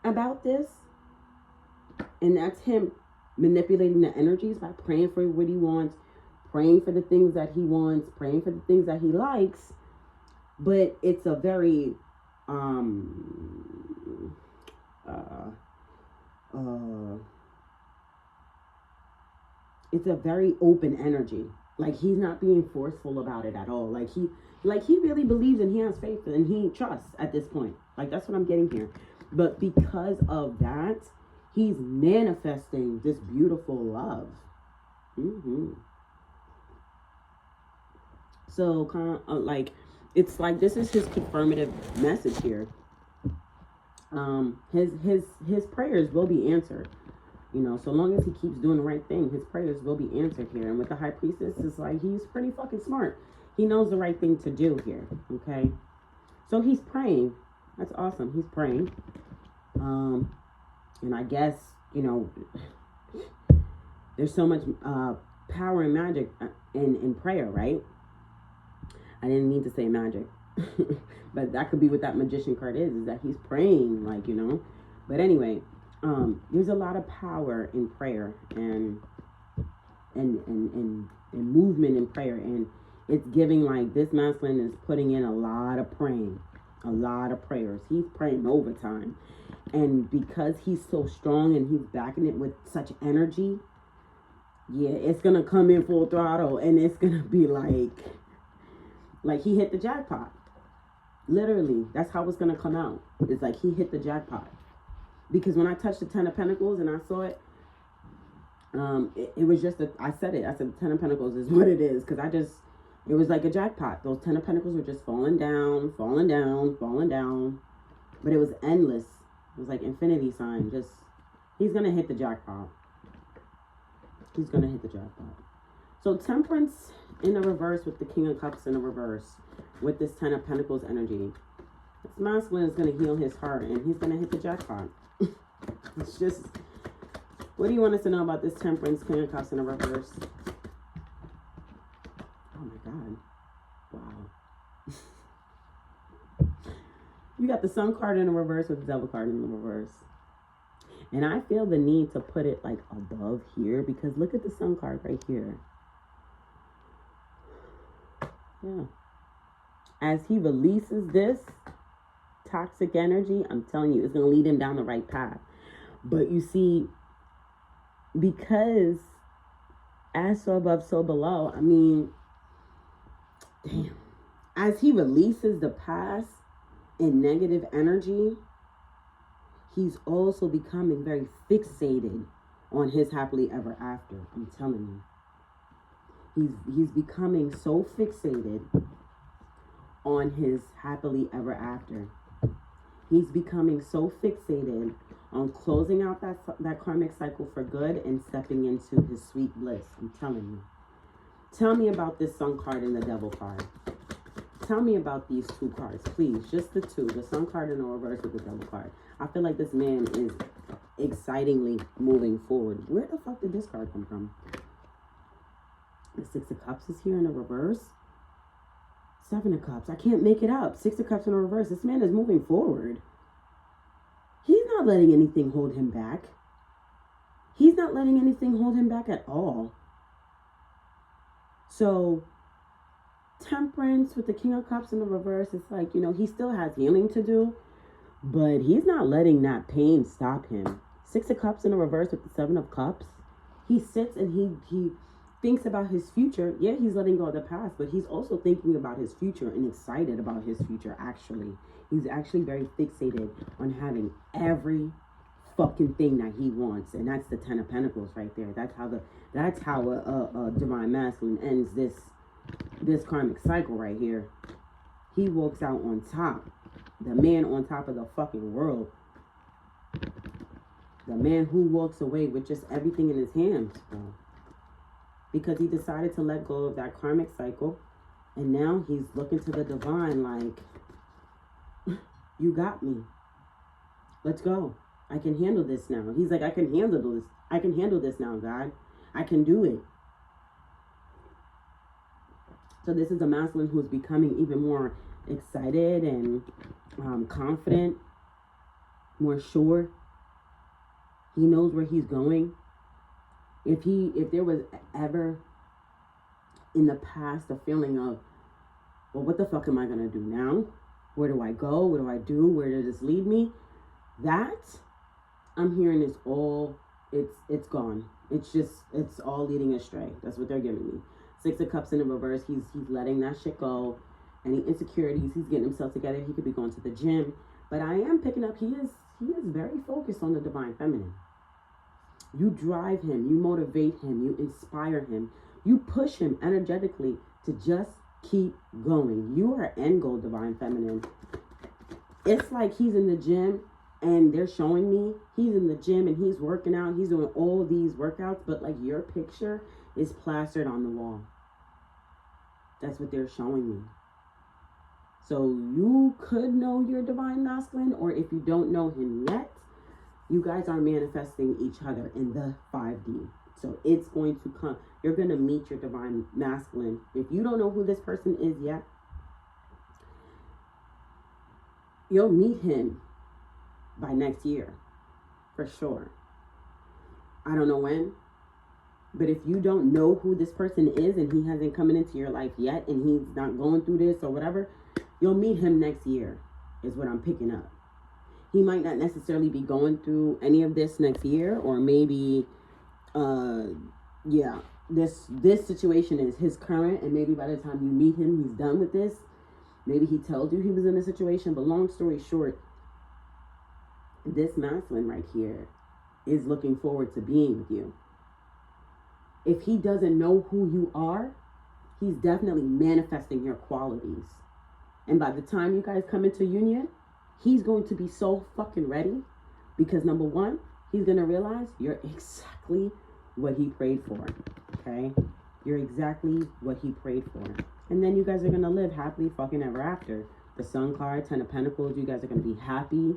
about this, and that's him manipulating the energies by praying for what he wants, praying for the things that he wants, praying for the things that he likes. But it's a very it's a very open energy. Like he's not being forceful about it at all. Like he really believes and he has faith and he trusts at this point. Like that's what I'm getting here. But because of that, he's manifesting this beautiful love. So kind of like, it's like this is his confirmative message here. His prayers will be answered. You know, so long as he keeps doing the right thing, his prayers will be answered here. And with the High Priestess, it's like he's pretty fucking smart. He knows the right thing to do here. Okay, so he's praying. That's awesome. He's praying. And I guess, you know, there's so much power and magic in prayer, right? I didn't mean to say magic. But that could be what that magician card is that he's praying, like, you know. But anyway, there's a lot of power in prayer and movement in prayer. And it's giving like this masculine is putting in a lot of praying, a lot of prayers. He's praying overtime. And because he's so strong and he's backing it with such energy, yeah, it's going to come in full throttle. And it's going to be like he hit the jackpot. Literally, that's how it's going to come out. It's like he hit the jackpot. Because when I touched the Ten of Pentacles and I saw it, it was just, I said the Ten of Pentacles is what it is. Because it was like a jackpot. Those Ten of Pentacles were just falling down, falling down, falling down. But it was endless. It was like infinity sign. Just, he's going to hit the jackpot. He's going to hit the jackpot. So Temperance in the reverse with the King of Cups in the reverse. With this Ten of Pentacles energy. This masculine is going to heal his heart. And he's going to hit the jackpot. It's just, what do you want us to know about this Temperance, King of Cups in the reverse? Oh my God. Wow. You got the Sun card in the reverse with the Devil card in the reverse. And I feel the need to put it like above here because look at the Sun card right here. Yeah. As he releases this toxic energy, I'm telling you, it's going to lead him down the right path. But you see, because as so above, so below, I mean, damn. As he releases the past, in negative energy, he's also becoming very fixated on his happily ever after. I'm telling you. He's becoming so fixated on his happily ever after. He's becoming so fixated on closing out that karmic cycle for good and stepping into his sweet bliss. I'm telling you. Tell me about this Sun card and the Devil card. Tell me about these two cards, please. Just the two. The Sun card and the reverse with the Devil card. I feel like this man is excitingly moving forward. Where the fuck did this card come from? The Six of Cups is here in the reverse. Seven of Cups. I can't make it up. Six of Cups in the reverse. This man is moving forward. He's not letting anything hold him back. He's not letting anything hold him back at all. So, Temperance with the King of Cups in the reverse, it's like, you know, he still has healing to do, but he's not letting that pain stop him. Six of Cups in the reverse with the Seven of Cups. He sits and he thinks about his future. Yeah, he's letting go of the past, but he's also thinking about his future and excited about his future, actually. He's actually very fixated on having every fucking thing that he wants, and that's the Ten of Pentacles right there. That's how a divine masculine ends this karmic cycle right here. He walks out on top. The man on top of the fucking world. The man who walks away with just everything in his hands, bro. Because he decided to let go of that karmic cycle, and now he's looking to the divine like, you got me. Let's go. I can handle this now. He's like, I can handle this. I can handle this now, God. I can do it. So this is a masculine who's becoming even more excited and confident, more sure. He knows where he's going. If there was ever in the past a feeling of, well, what the fuck am I gonna do now? Where do I go? What do I do? Where does this lead me? That I'm hearing is all, it's gone. It's all leading astray. That's what they're giving me. Six of Cups in the reverse. He's letting that shit go. Any insecurities, he's getting himself together. He could be going to the gym. But I am picking up, he is very focused on the divine feminine. You drive him, you motivate him, you inspire him, you push him energetically to just keep going. You are end goal, divine feminine. It's like he's in the gym and they're showing me he's in the gym and he's working out, he's doing all these workouts, but like your picture is plastered on the wall. That's what they're showing me. So you could know your divine masculine, or if you don't know him yet, you guys are manifesting each other in the 5D. So it's going to come. You're going to meet your divine masculine. If you don't know who this person is yet, you'll meet him by next year, for sure. I don't know when, but if you don't know who this person is and he hasn't come into your life yet and he's not going through this or whatever, you'll meet him next year, is what I'm picking up. He might not necessarily be going through any of this next year, or maybe, this situation is his current, and maybe by the time you meet him, he's done with this. Maybe he told you he was in a situation, but long story short, this masculine right here is looking forward to being with you. If he doesn't know who you are, he's definitely manifesting your qualities. And by the time you guys come into union, he's going to be so fucking ready, because number one, he's going to realize you're exactly what he prayed for, okay? You're exactly what he prayed for. And then you guys are going to live happily fucking ever after. The Sun card, Ten of Pentacles, you guys are going to be happy,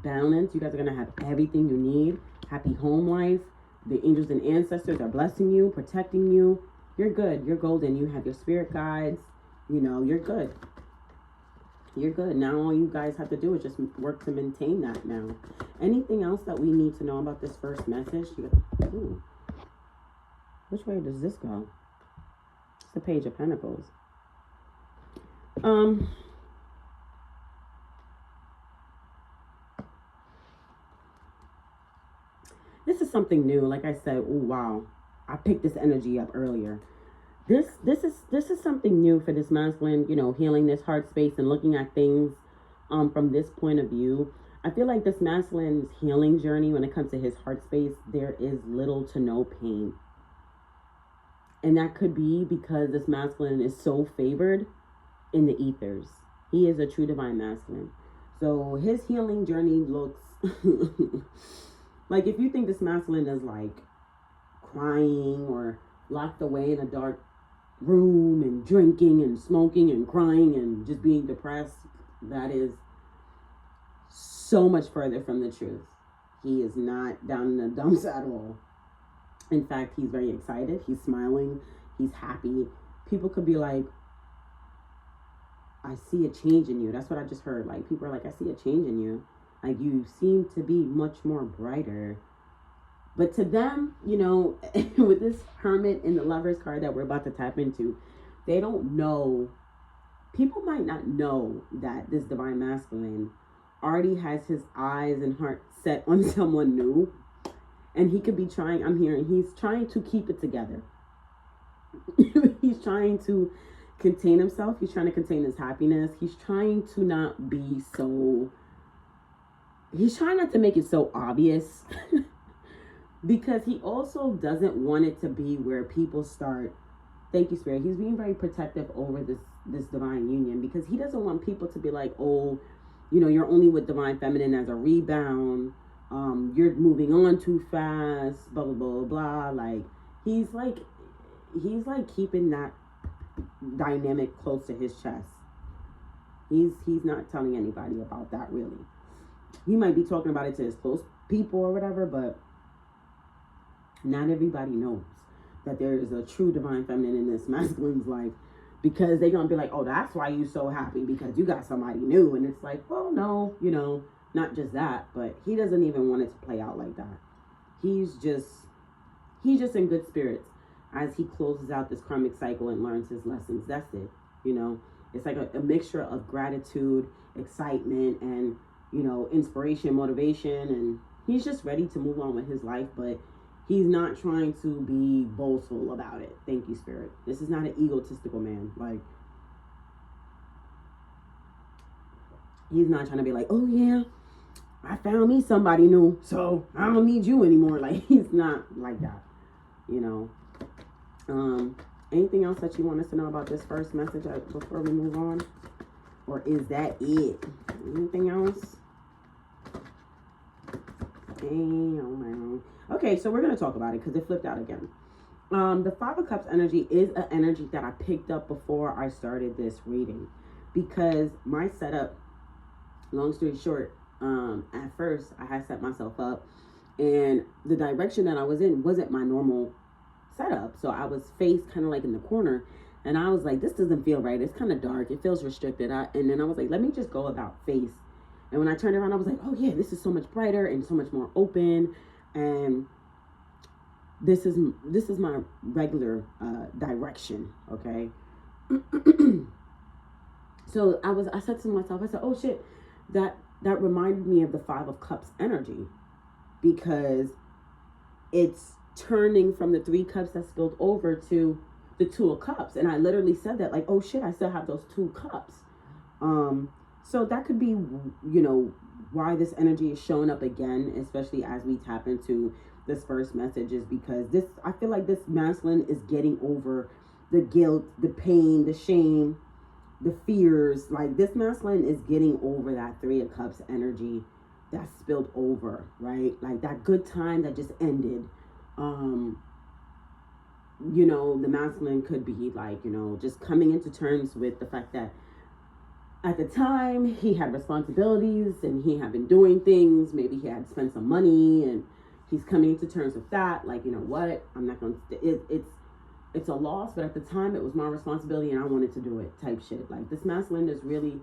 balanced. You guys are going to have everything you need. Happy home life. The angels and ancestors are blessing you, protecting you. You're good. You're golden. You have your spirit guides. You know, you're good. You're good. Now all you guys have to do is just work to maintain that now. Anything else that we need to know about this first message? Ooh. Which way does this go? It's the Page of Pentacles. This is something new. Like I said, oh wow. I picked this energy up earlier. This is something new for this masculine, you know, healing this heart space and looking at things from this point of view, I feel like this masculine's healing journey, when it comes to his heart space, there is little to no pain. And that could be because this masculine is so favored in the ethers. He is a true divine masculine. So his healing journey looks like, if you think this masculine is like crying or locked away in a dark room and drinking and smoking and crying and just being depressed, that is so much further from the truth. He is not down in the dumps at all. In fact, he's very excited. He's smiling. He's happy. People could be like, I see a change in you. That's what I just heard. Like, people are like, I see a change in you. Like, you seem to be much more brighter. But to them, you know, with this Hermit in the Lover's card that we're about to tap into, they don't know. People might not know that this divine masculine already has his eyes and heart set on someone new. And he could be trying, I'm hearing, he's trying to keep it together. He's trying to contain himself. He's trying to contain his happiness. He's trying to not be so, he's trying not to make it so obvious. Because he also doesn't want it to be where people start, thank you, Spirit. He's being very protective over this divine union, because he doesn't want people to be like, oh, you know, you're only with divine feminine as a rebound. You're moving on too fast, blah, blah, blah, blah. Like, he's like keeping that dynamic close to his chest. He's not telling anybody about that, really. He might be talking about it to his close people or whatever, but not everybody knows that there is a true divine feminine in this masculine's life, because they're going to be like, oh, that's why you're so happy, because you got somebody new. And it's like, well, no, you know, not just that, but he doesn't even want it to play out like that. He's just in good spirits as he closes out this karmic cycle and learns his lessons. That's it. You know, it's like a mixture of gratitude, excitement, and, you know, inspiration, motivation. And he's just ready to move on with his life, but he's not trying to be boastful about it. Thank you, Spirit. This is not an egotistical man. Like, he's not trying to be like, oh yeah, I found me somebody new, so I don't need you anymore. Like, he's not like that, you know. Anything else that you want us to know about this first message before we move on? Or is that it? Anything else? Okay, so we're going to talk about it because it flipped out again. The Five of Cups energy is an energy that I picked up before I started this reading, because my setup, long story short, at first I had set myself up, and the direction that I was in wasn't my normal setup. So I was faced kind of like in the corner, and I was like, this doesn't feel right. It's kind of dark. It feels restricted. And then I was like, let me just go about face. And when I turned around, I was like, oh yeah, this is so much brighter and so much more open. And this is my regular direction. Okay. So I said to myself, I said, oh shit, that reminded me of the Five of Cups energy, because it's turning from the Three Cups that spilled over to the Two of Cups. And I literally said that, like, oh shit, I still have those 2 cups. So that could be, you know, why this energy is showing up again, especially as we tap into this first message, is because I feel like this masculine is getting over the guilt, the pain, the shame, the fears. Like, this masculine is getting over that Three of Cups energy that spilled over, right? Like that good time that just ended. You know, the masculine could be like, you know, just coming into terms with the fact that at the time he had responsibilities and he had been doing things. Maybe he had spent some money and he's coming into terms with that. Like, you know what? I'm not going to, it's a loss, but at the time it was my responsibility and I wanted to do it type shit. Like, this masculine is really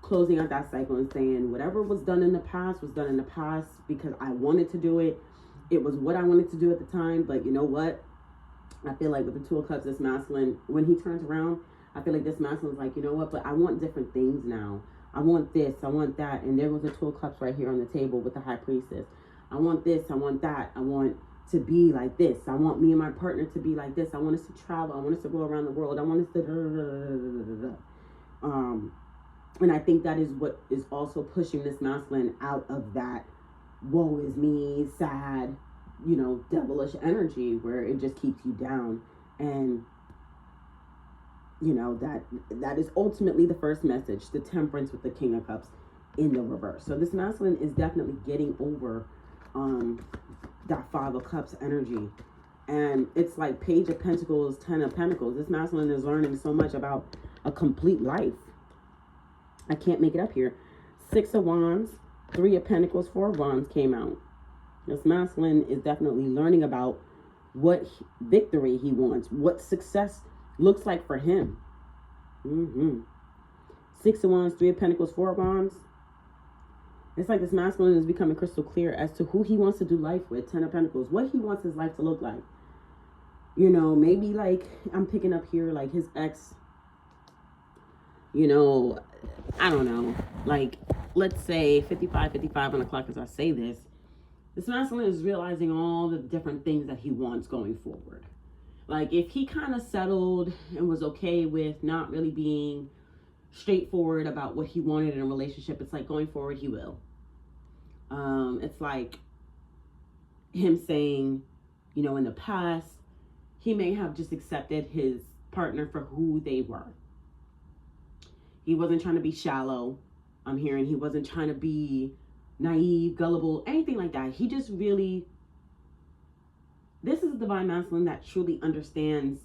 closing out that cycle and saying whatever was done in the past was done in the past because I wanted to do it. It was what I wanted to do at the time. But you know what? I feel like with the Two of Cups, this masculine, when he turns around, I feel like this masculine's like, you know what? But I want different things now. I want this. I want that. And there was a Two of Cups right here on the table with the High Priestess. I want this. I want that. I want to be like this. I want me and my partner to be like this. I want us to travel. I want us to go around the world. I want us to And I think that is what is also pushing this masculine out of that woe is me, sad, devilish energy where it just keeps you down. And that is ultimately the first message, the temperance with the King of Cups in the reverse. So this masculine is definitely getting over that Five of Cups energy. And it's like Page of Pentacles, Ten of Pentacles. This masculine is learning so much about a complete life. I can't make it up here. Six of Wands, Three of Pentacles, Four of Wands came out. This masculine is definitely learning about what victory he wants, what success looks like for him. Six of Wands, Three of Pentacles, Four of Wands. It's like this masculine is becoming crystal clear as to who he wants to do life with. Ten of Pentacles, what he wants his life to look like. Maybe like I'm picking up here like his ex, I don't know, like let's say 55 on the clock as I say this. This masculine is realizing all the different things that he wants going forward. Like if he kind of settled and was okay with not really being straightforward about what he wanted in a relationship, it's like going forward he will. It's like him saying, in the past, he may have just accepted his partner for who they were. He wasn't trying to be shallow. I'm hearing he wasn't trying to be naive, gullible, anything like that. He just really, this is a divine masculine that truly understands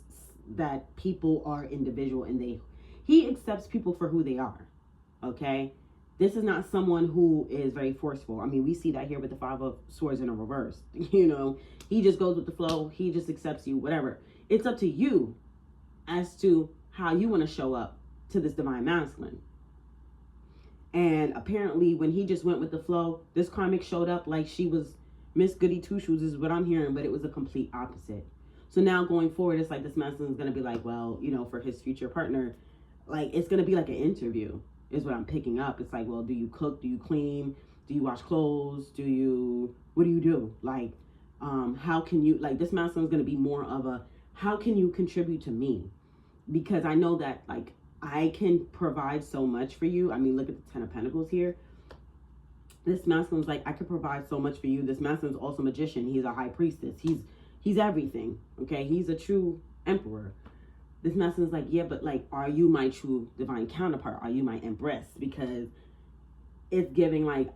that people are individual and he accepts people for who they are. Okay? This is not someone who is very forceful. I mean, we see that here with the Five of Swords in a reverse. He just goes with the flow. He just accepts you, whatever. It's up to you as to how you want to show up to this divine masculine. And apparently when he just went with the flow, this karmic showed up like she was Miss Goody Two Shoes is what I'm hearing, but it was a complete opposite. So now going forward, it's like this masculine is going to be like, well, for his future partner, like it's going to be like an interview is what I'm picking up. It's like, well, do you cook? Do you clean? Do you wash clothes? What do you do? Like, how can you, like this masculine is going to be more of a, how can you contribute to me? Because I know that like, I can provide so much for you. I mean, look at the Ten of Pentacles here. This masculine's like, I could provide so much for you. This masculine's also magician. He's a high priestess. He's everything. Okay. He's a true emperor. This masculine's like, yeah, but like, are you my true divine counterpart? Are you my empress? Because it's giving like,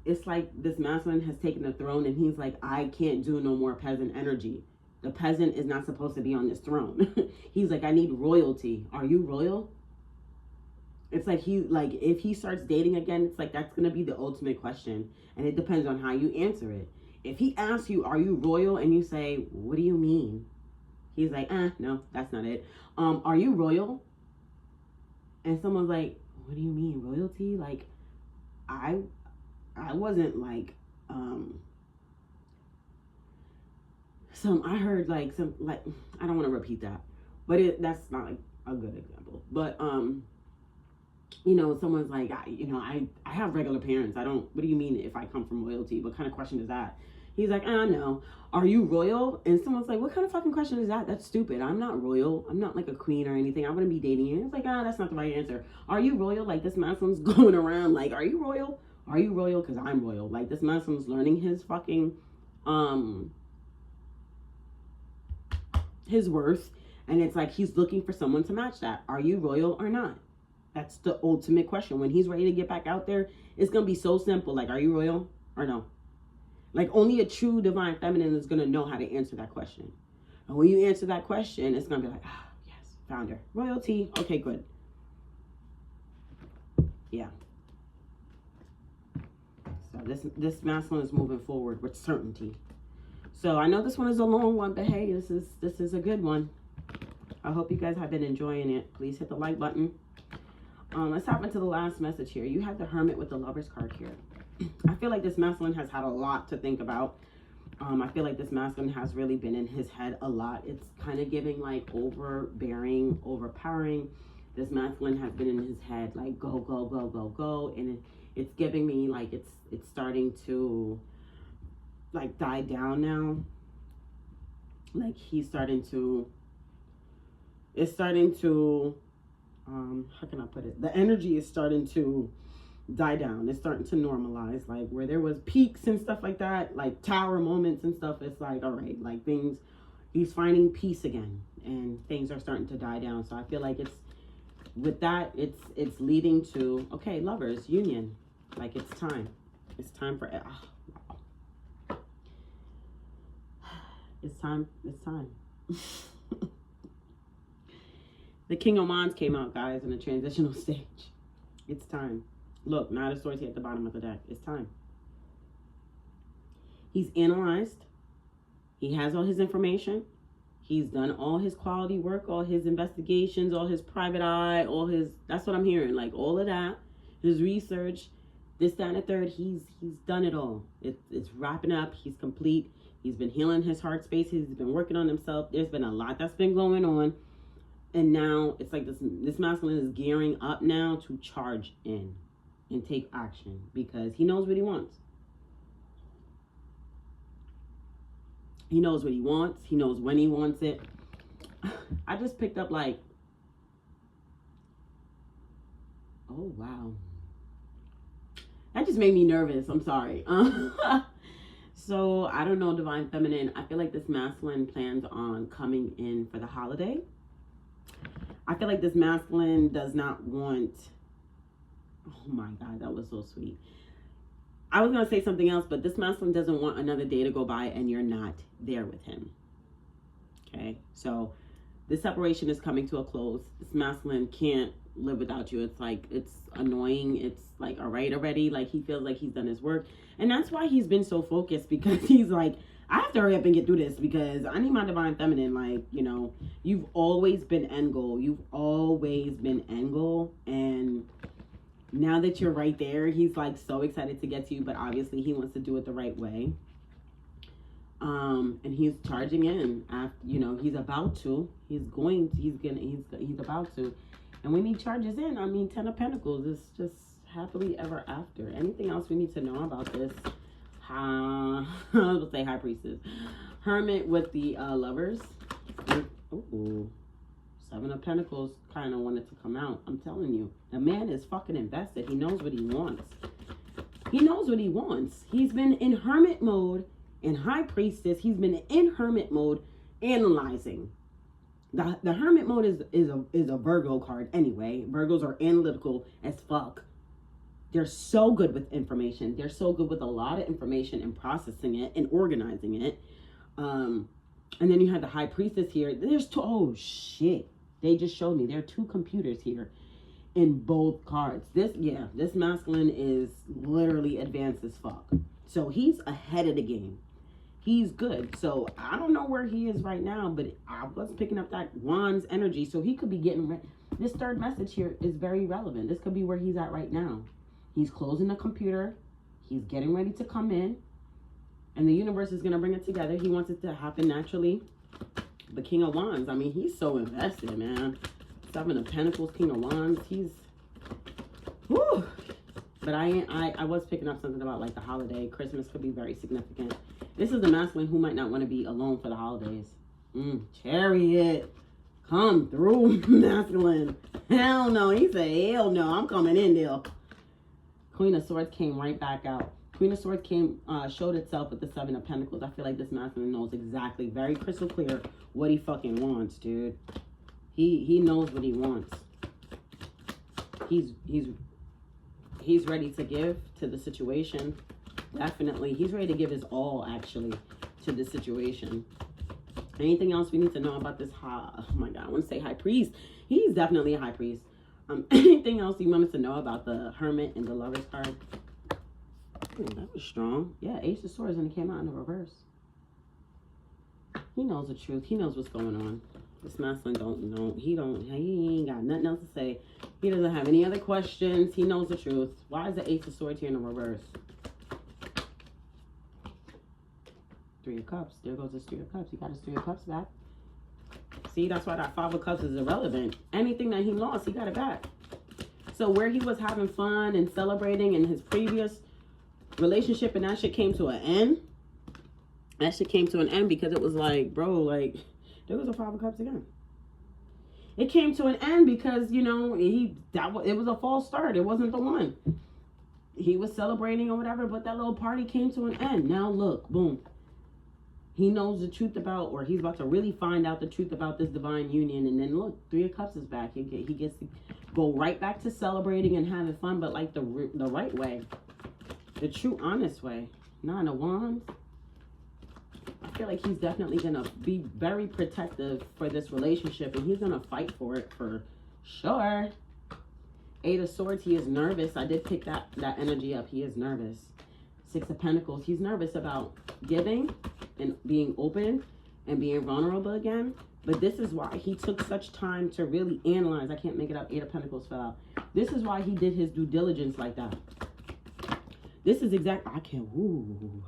it's like this masculine has taken the throne and he's like, I can't do no more peasant energy. The peasant is not supposed to be on this throne. He's like, I need royalty. Are you royal? It's like if he starts dating again, it's like that's going to be the ultimate question. And it depends on how you answer it. If he asks you, are you royal? And you say, what do you mean? He's like, no, that's not it. Are you royal? And someone's like, what do you mean, royalty? Like, I wasn't like, I heard like I don't want to repeat that, but that's not like a good example. But someone's like, I have regular parents. What do you mean if I come from royalty? What kind of question is that? He's like, no. Are you royal? And someone's like, what kind of fucking question is that? That's stupid. I'm not royal. I'm not like a queen or anything. I wouldn't be dating you. It's like, that's not the right answer. Are you royal? Like this masculine's going around like, are you royal? Are you royal? Because I'm royal. Like this masculine's learning his fucking, his worth. And it's like, he's looking for someone to match that. Are you royal or not? That's the ultimate question. When he's ready to get back out there, it's going to be so simple. Like, are you royal or no? Like, only a true divine feminine is going to know how to answer that question. And when you answer that question, it's going to be like, yes, found her. Royalty. Okay, good. Yeah. So this masculine is moving forward with certainty. So I know this one is a long one, but hey, this is a good one. I hope you guys have been enjoying it. Please hit the like button. Let's hop into the last message here. You have the Hermit with the Lover's card here. I feel like this masculine has had a lot to think about. I feel like this masculine has really been in his head a lot. It's kind of giving like overbearing, overpowering. This masculine has been in his head like go, go, go, go, go. And it's giving me like it's starting to like die down now. Like it's starting to how can I put it? The energy is starting to die down. It's starting to normalize. Like where there was peaks and stuff like that, like tower moments and stuff, it's like, all right, like things, he's finding peace again and things are starting to die down. So I feel like it's, with that, it's leading to, okay, lovers, union. Like it's time. It's time for, wow. It's time. It's time. The King of Wands came out, guys, in a transitional stage. It's time. Look, Knight of Swords here at the bottom of the deck. It's time. He's analyzed. He has all his information. He's done all his quality work, all his investigations, all his private eye, all his, that's what I'm hearing, like all of that, his research, this, that, and the third, he's done it all. It's wrapping up. He's complete. He's been healing his heart space. He's been working on himself. There's been a lot that's been going on. And now it's like this masculine is gearing up now to charge in and take action because he knows what he wants. He knows what he wants. He knows when he wants it. I just picked up like, oh, wow. That just made me nervous. I'm sorry. So I don't know, Divine Feminine. I feel like this masculine plans on coming in for the holiday. I feel like this masculine does not want, oh my God, that was so sweet. I was going to say something else, but this masculine doesn't want another day to go by and you're not there with him. Okay, so this separation is coming to a close. This masculine can't live without you. It's like, it's annoying. It's like, all right already. Like he feels like he's done his work. And that's why he's been so focused, because he's like, I have to hurry up and get through this because I need my Divine Feminine. Like, you know, you've always been end goal. You've always been end goal. And now that you're right there, he's like so excited to get to you, but obviously he wants to do it the right way. And he's charging in after, you know, he's about to, he's about to. And when he charges in, I mean, 10 of Pentacles is just happily ever after. Anything else we need to know about this? I was going to say High Priestess. Hermit with the Lovers. Ooh. 7 of Pentacles kind of wanted to come out. I'm telling you, the man is fucking invested. He knows what he wants. He knows what he wants. He's been in Hermit mode and High Priestess. He's been in Hermit mode analyzing. The Hermit mode is a Virgo card anyway. Virgos are analytical as fuck. They're so good with information. They're so good with a lot of information and processing it and organizing it. And then you have the High Priestess here. There's two, oh shit. They just showed me there are 2 computers here in both cards. This masculine is literally advanced as fuck. So he's ahead of the game. He's good. So I don't know where he is right now, but I was picking up that Wands energy. So he could be getting this third message here is very relevant. This could be where he's at right now. He's closing the computer. He's getting ready to come in. And the universe is going to bring it together. He wants it to happen naturally. The King of Wands. I mean, he's so invested, man. 7 of Pentacles, King of Wands. He's, whew. But I was picking up something about like the holiday. Christmas could be very significant. This is the masculine who might not want to be alone for the holidays. Chariot. Come through, masculine. Hell no. He said, hell no. I'm coming in there. Queen of Swords came right back out. Queen of Swords came, showed itself with the 7 of Pentacles. I feel like this masculine knows exactly, very crystal clear, what he fucking wants, dude. He knows what he wants. He's ready to give to the situation. Definitely. He's ready to give his all, actually, to the situation. Anything else we need to know about this? Oh my God, I want to say High Priest. He's definitely a High Priest. Anything else you wanted to know about the Hermit and the Lovers card? Ooh, that was strong. Yeah, Ace of Swords, and it came out in the reverse. He knows the truth. He knows what's going on. This masculine don't know. He ain't got nothing else to say. He doesn't have any other questions. He knows the truth. Why is the Ace of Swords here in the reverse? 3 of Cups. There goes his 3 of Cups. He got his 3 of Cups back. See, that's why that 5 of Cups is irrelevant. Anything that he lost, he got it back. So where he was having fun and celebrating in his previous relationship, and that shit came to an end. That shit came to an end because it was like, bro, like, there was a 5 of Cups again. it came to an end because, you know, it was a false start. It wasn't the one. He was celebrating or whatever, but that little party came to an end. Now look, boom. He knows the truth about, or he's about to really find out the truth about this divine union. And then look, Three of Cups is back. He gets to go right back to celebrating and having fun, but like the right way. The true, honest way. Nine of Wands. I feel like he's definitely going to be very protective for this relationship. And he's going to fight for it for sure. Eight of Swords, he is nervous. I did pick that energy up. He is nervous. Six of Pentacles, he's nervous about giving and being open and being vulnerable again. But this is why he took such time to really analyze. I can't make it up. Eight of Pentacles fell out. This is why he did his due diligence like that. This is exactly, I can't, ooh.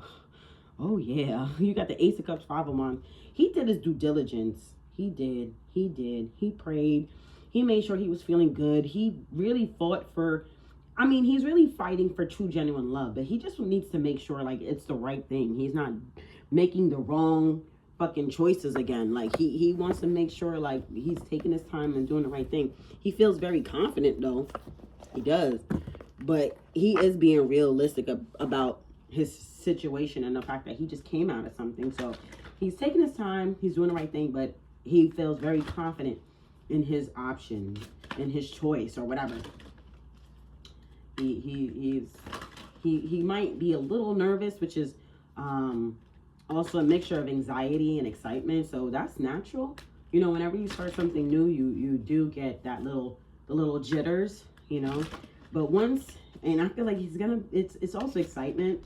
Oh yeah, you got the Ace of Cups, Five of Wands. He did his due diligence. He did. He prayed. He made sure he was feeling good. He really fought for, I mean, he's really fighting for true, genuine love. But he just needs to make sure, like, it's the right thing. He's not making the wrong fucking choices again. Like, he wants to make sure, like, he's taking his time and doing the right thing. He feels very confident, though. He does. But he is being realistic about his situation and the fact that he just came out of something. So he's taking his time. He's doing the right thing. But he feels very confident in his option, in his choice or whatever. He might be a little nervous, which is also a mixture of anxiety and excitement. So that's natural. You know, whenever you start something new, you do get that the little jitters, you know. But once, and I feel like he's gonna, it's also excitement.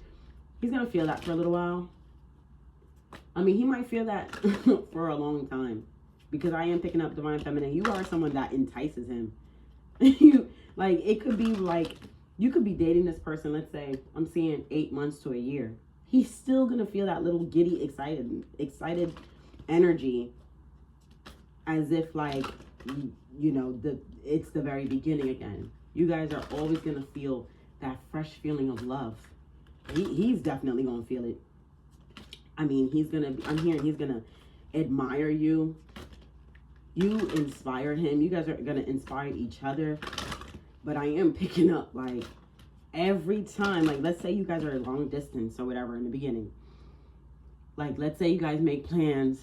He's gonna feel that for a little while. I mean, he might feel that for a long time. Because I am picking up Divine Feminine. You are someone that entices him. Like, it could be like, you could be dating this person, let's say, I'm seeing 8 months to a year. He's still going to feel that little giddy, excited energy. As if, like, you know, it's the very beginning again. You guys are always going to feel that fresh feeling of love. He's definitely going to feel it. I mean, I'm hearing he's going to admire you. You inspire him. You guys are going to inspire each other. But I am picking up, like, every time. Like, let's say you guys are long distance or whatever in the beginning. Like, let's say you guys make plans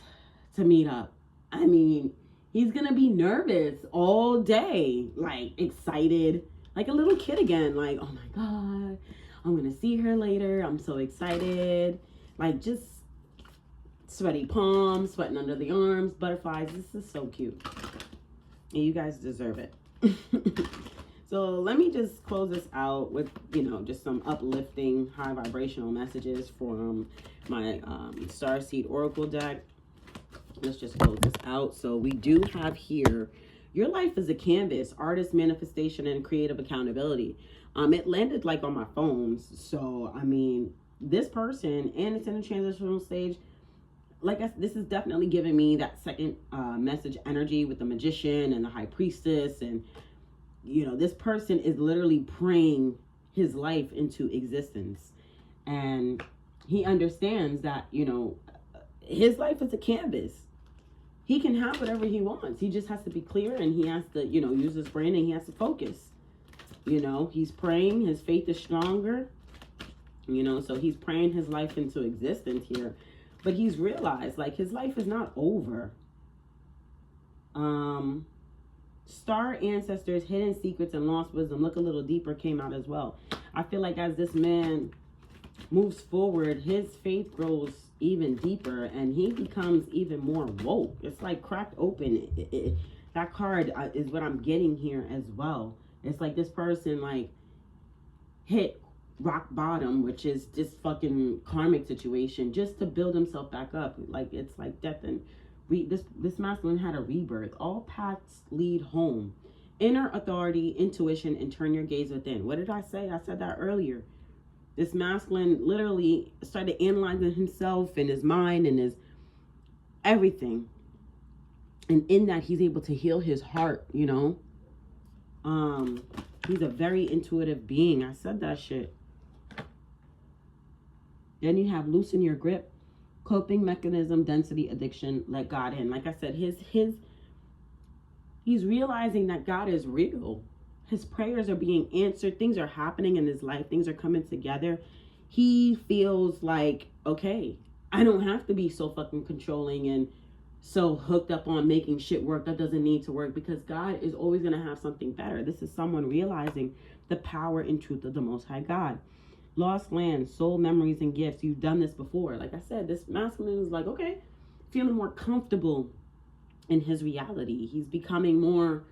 to meet up. I mean, he's going to be nervous all day. Like, excited. Like a little kid again. Like, oh my God, I'm going to see her later. I'm so excited. Like, just sweaty palms, sweating under the arms, butterflies. This is so cute. And you guys deserve it. So let me just close this out with, you know, just some uplifting, high vibrational messages from my Starseed Oracle deck. Let's just close this out. So we do have here, your life is a canvas, artist, manifestation, and creative accountability. It landed like on my phones. So, I mean, this person, and it's in a transitional stage. Like, this is definitely giving me that second message energy with the Magician and the High Priestess. And, you know, this person is literally praying his life into existence. And he understands that, you know, his life is a canvas. He can have whatever he wants. He just has to be clear, and he has to, you know, use his brain, and he has to focus. You know, he's praying. His faith is stronger. You know, so he's praying his life into existence here. But he's realized, like, his life is not over. Star ancestors, hidden secrets, and lost wisdom. Look a little deeper came out as well. I feel like as this man moves forward, his faith grows even deeper, and he becomes even more woke. It's like cracked open. That card is what I'm getting here as well. It's like this person, like, hit rock bottom, which is this fucking karmic situation, just to build himself back up. Like, it's like death and this masculine had a rebirth. All paths lead home. Inner authority, intuition, and turn your gaze within. What did I say? I said that earlier. This masculine literally started analyzing himself and his mind and his everything. And in that, he's able to heal his heart, you know. He's a very intuitive being. I said that shit. Then you have loosen your grip, coping mechanism, density, addiction, let God in. Like I said, He's realizing that God is real. His prayers are being answered. Things are happening in his life. Things are coming together. He feels like, okay, I don't have to be so fucking controlling and so hooked up on making shit work that doesn't need to work, because God is always going to have something better. This is someone realizing the power and truth of the Most High God. Lost land, soul memories, and gifts. You've done this before. Like I said, this masculine is like, okay, feeling more comfortable in his reality. He's becoming more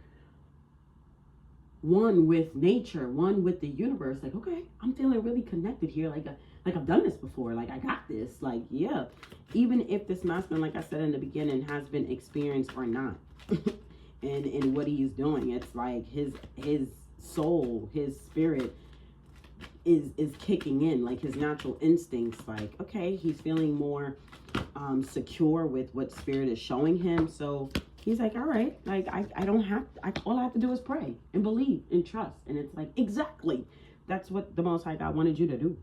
one with nature, one with the universe. Like, okay, I'm feeling really connected here. Like I've done this before. Like, I got this. Like, yeah. Even if this masculine, like I said in the beginning, has been experienced or not, and in what he's doing, it's like his soul, his spirit is kicking in, like his natural instincts. Like, okay, he's feeling more secure with what spirit is showing him. So he's like, all right, like I don't have, all I have to do is pray and believe and trust. And it's like, exactly, that's what the Most High God wanted you to do.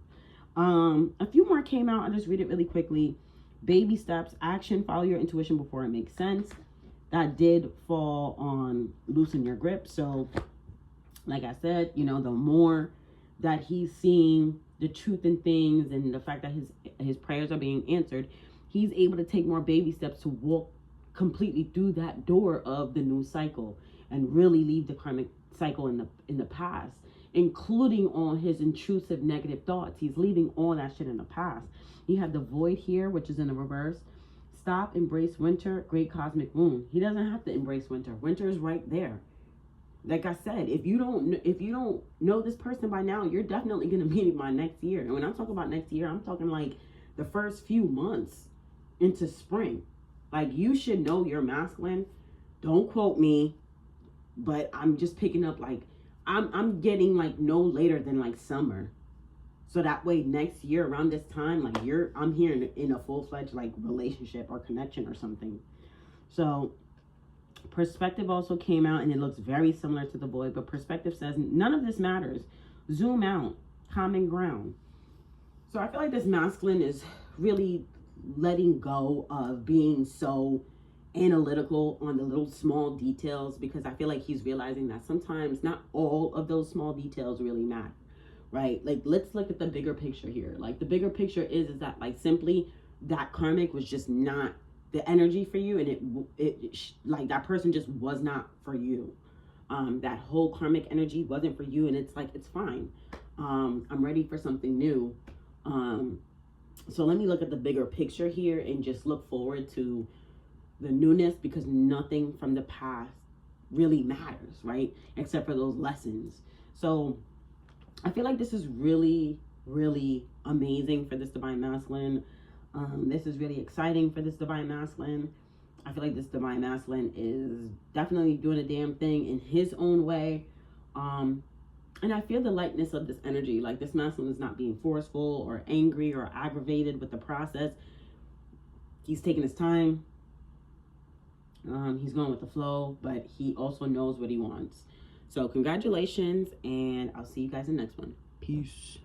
A few more came out. I'll just read it really quickly. Baby steps, action, follow your intuition before it makes sense. That did fall on loosen your grip. So like I said, you know, the more that he's seeing the truth in things and the fact that his prayers are being answered, he's able to take more baby steps to walk completely through that door of the new cycle and really leave the karmic cycle in the past, including all his intrusive negative thoughts. He's leaving all that shit in the past. You have the void here, which is in the reverse. Stop, embrace winter, great cosmic wound. He doesn't have to embrace winter. Winter is right there. Like I said, if you don't know this person by now, you're definitely gonna meet him by next year. And when I'm talking about next year, I'm talking like the first few months into spring. Like, you should know your masculine. Don't quote me, but I'm just picking up, like, I'm getting like no later than like summer. So that way next year around this time, like I'm here in a full-fledged like relationship or connection or something. So perspective also came out, and it looks very similar to the void, but perspective says none of this matters. Zoom out, common ground. So I feel like this masculine is really letting go of being so analytical on the little small details, because I feel like he's realizing that sometimes not all of those small details really matter, right? Like, let's look at the bigger picture here. Like, the bigger picture is that, like, simply that karmic was just not the energy for you, and it like that person just was not for you. That whole karmic energy wasn't for you, and it's like, it's fine. I'm ready for something new. So let me look at the bigger picture here and just look forward to the newness, because nothing from the past really matters, right? Except for those lessons. So I feel like this is really, really amazing for this divine masculine. This is really exciting for this divine masculine. I feel like this divine masculine is definitely doing a damn thing in his own way. And I feel the lightness of this energy. Like, this masculine is not being forceful or angry or aggravated with the process. He's taking his time. He's going with the flow, but he also knows what he wants. So congratulations, and I'll see you guys in the next one. Peace.